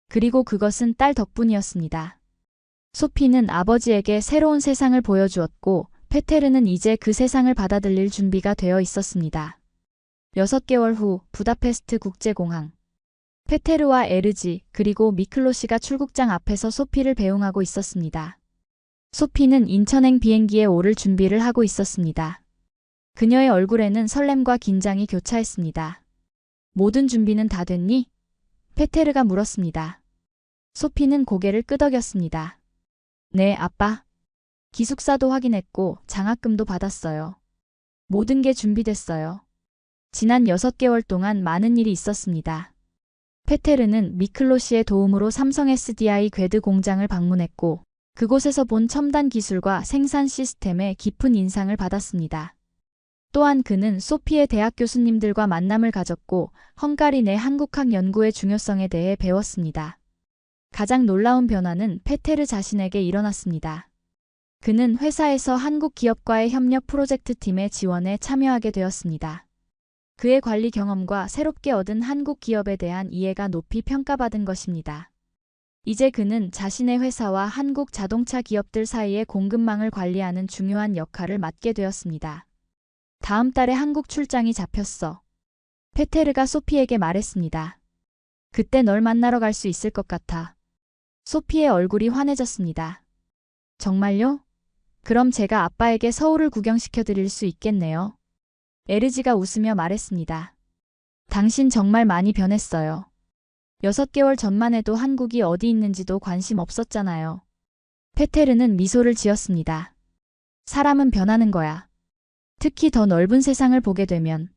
그리고 그것은 딸 덕분이었습니다. 소피는 아버지에게 새로운 세상을 보여주었고 페테르는 이제 그 세상을 받아들일 준비가 되어 있었습니다. 6개월 후 부다페스트 국제공항. 페테르와 에르지 그리고 미클로 씨가 출국장 앞에서 소피를 배웅하고 있었습니다. 소피는 인천행 비행기에 오를 준비를 하고 있었습니다. 그녀의 얼굴에는 설렘과 긴장이 교차했습니다. 모든 준비는 다 됐니? 페테르가 물었습니다. 소피는 고개를 끄덕였습니다. 네, 아빠. 기숙사도 확인했고 장학금도 받았어요. 모든 게 준비됐어요. 지난 6개월 동안 많은 일이 있었습니다. 페테르는 미클로 씨의 도움으로 삼성 SDI 궤드 공장을 방문했고 그곳에서 본 첨단 기술과 생산 시스템에 깊은 인상을 받았습니다. 또한 그는 소피의 대학 교수님들과 만남을 가졌고 헝가리 내 한국학 연구의 중요성에 대해 배웠습니다. 가장 놀라운 변화는 페테르 자신에게 일어났습니다. 그는 회사에서 한국 기업과의 협력 프로젝트 팀의 지원에 참여하게 되었습니다. 그의 관리 경험과 새롭게 얻은 한국 기업에 대한 이해가 높이 평가받은 것입니다. 이제 그는 자신의 회사와 한국 자동차 기업들 사이의 공급망을 관리하는 중요한 역할을 맡게 되었습니다. 다음 달에 한국 출장이 잡혔어. 페테르가 소피에게 말했습니다. 그때 널 만나러 갈 수 있을 것 같아. 소피의 얼굴이 환해졌습니다. 정말요? 그럼 제가 아빠에게 서울을 구경시켜 드릴 수 있겠네요. 에르지가 웃으며 말했습니다. 당신 정말 많이 변했어요. 6개월 전만 해도 한국이 어디 있는지도 관심 없었잖아요. 페테르는 미소를 지었습니다. 사람은 변하는 거야. 특히 더 넓은 세상을 보게 되면.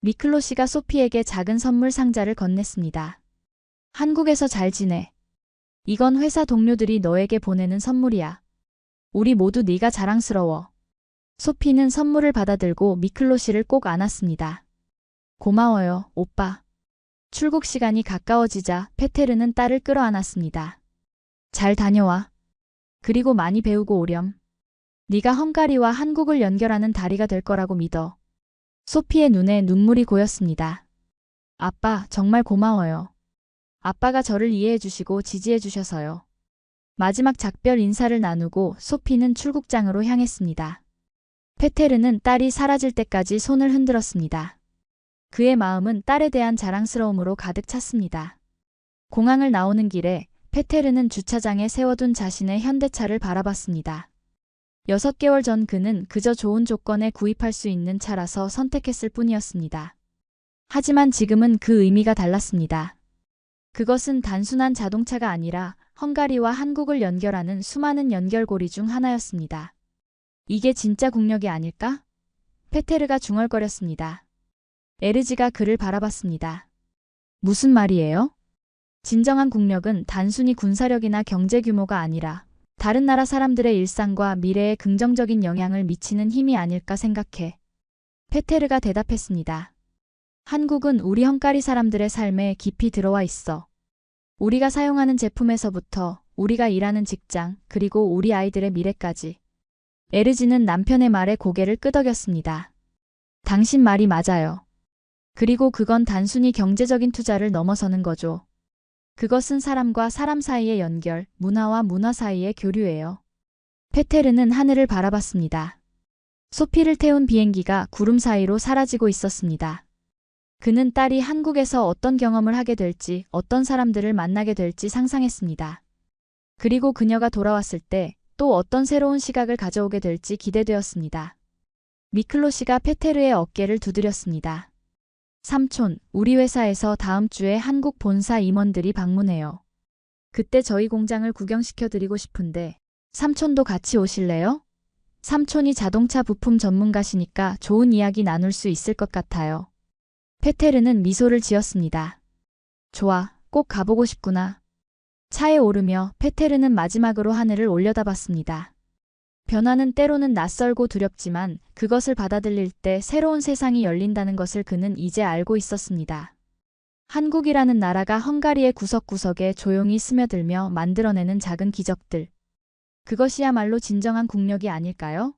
미클로 씨가 소피에게 작은 선물 상자를 건넸습니다. 한국에서 잘 지내. 이건 회사 동료들이 너에게 보내는 선물이야. 우리 모두 네가 자랑스러워. 소피는 선물을 받아들고 미클로 씨를 꼭 안았습니다. 고마워요, 오빠. 출국 시간이 가까워지자 페테르는 딸을 끌어안았습니다. 잘 다녀와. 그리고 많이 배우고 오렴. 네가 헝가리와 한국을 연결하는 다리가 될 거라고 믿어. 소피의 눈에 눈물이 고였습니다. 아빠, 정말 고마워요. 아빠가 저를 이해해 주시고 지지해 주셔서요. 마지막 작별 인사를 나누고 소피는 출국장으로 향했습니다. 페테르는 딸이 사라질 때까지 손을 흔들었습니다. 그의 마음은 딸에 대한 자랑스러움으로 가득 찼습니다. 공항을 나오는 길에 페테르는 주차장에 세워둔 자신의 현대차를 바라봤습니다. 6개월 전 그는 그저 좋은 조건에 구입할 수 있는 차라서 선택했을 뿐이었습니다. 하지만 지금은 그 의미가 달랐습니다. 그것은 단순한 자동차가 아니라 헝가리와 한국을 연결하는 수많은 연결고리 중 하나였습니다. 이게 진짜 국력이 아닐까? 페테르가 중얼거렸습니다. 에르지가 그를 바라봤습니다. 무슨 말이에요? 진정한 국력은 단순히 군사력이나 경제 규모가 아니라 다른 나라 사람들의 일상과 미래에 긍정적인 영향을 미치는 힘이 아닐까 생각해. 페테르가 대답했습니다. 한국은 우리 헝가리 사람들의 삶에 깊이 들어와 있어. 우리가 사용하는 제품에서부터 우리가 일하는 직장, 그리고 우리 아이들의 미래까지. 에르지는 남편의 말에 고개를 끄덕였습니다. 당신 말이 맞아요. 그리고 그건 단순히 경제적인 투자를 넘어서는 거죠. 그것은 사람과 사람 사이의 연결, 문화와 문화 사이의 교류예요. 페테르는 하늘을 바라봤습니다. 소피를 태운 비행기가 구름 사이로 사라지고 있었습니다. 그는 딸이 한국에서 어떤 경험을 하게 될지, 어떤 사람들을 만나게 될지 상상했습니다. 그리고 그녀가 돌아왔을 때 또 어떤 새로운 시각을 가져오게 될지 기대되었습니다. 미클로 씨가 페테르의 어깨를 두드렸습니다. 삼촌, 우리 회사에서 다음 주에 한국 본사 임원들이 방문해요. 그때 저희 공장을 구경시켜 드리고 싶은데 삼촌도 같이 오실래요? 삼촌이 자동차 부품 전문가시니까 좋은 이야기 나눌 수 있을 것 같아요. 페테르는 미소를 지었습니다. 좋아, 꼭 가보고 싶구나. 차에 오르며 페테르는 마지막으로 하늘을 올려다봤습니다. 변화는 때로는 낯설고 두렵지만 그것을 받아들일 때 새로운 세상이 열린다는 것을 그는 이제 알고 있었습니다. 한국이라는 나라가 헝가리의 구석구석에 조용히 스며들며 만들어내는 작은 기적들. 그것이야말로 진정한 국력이 아닐까요?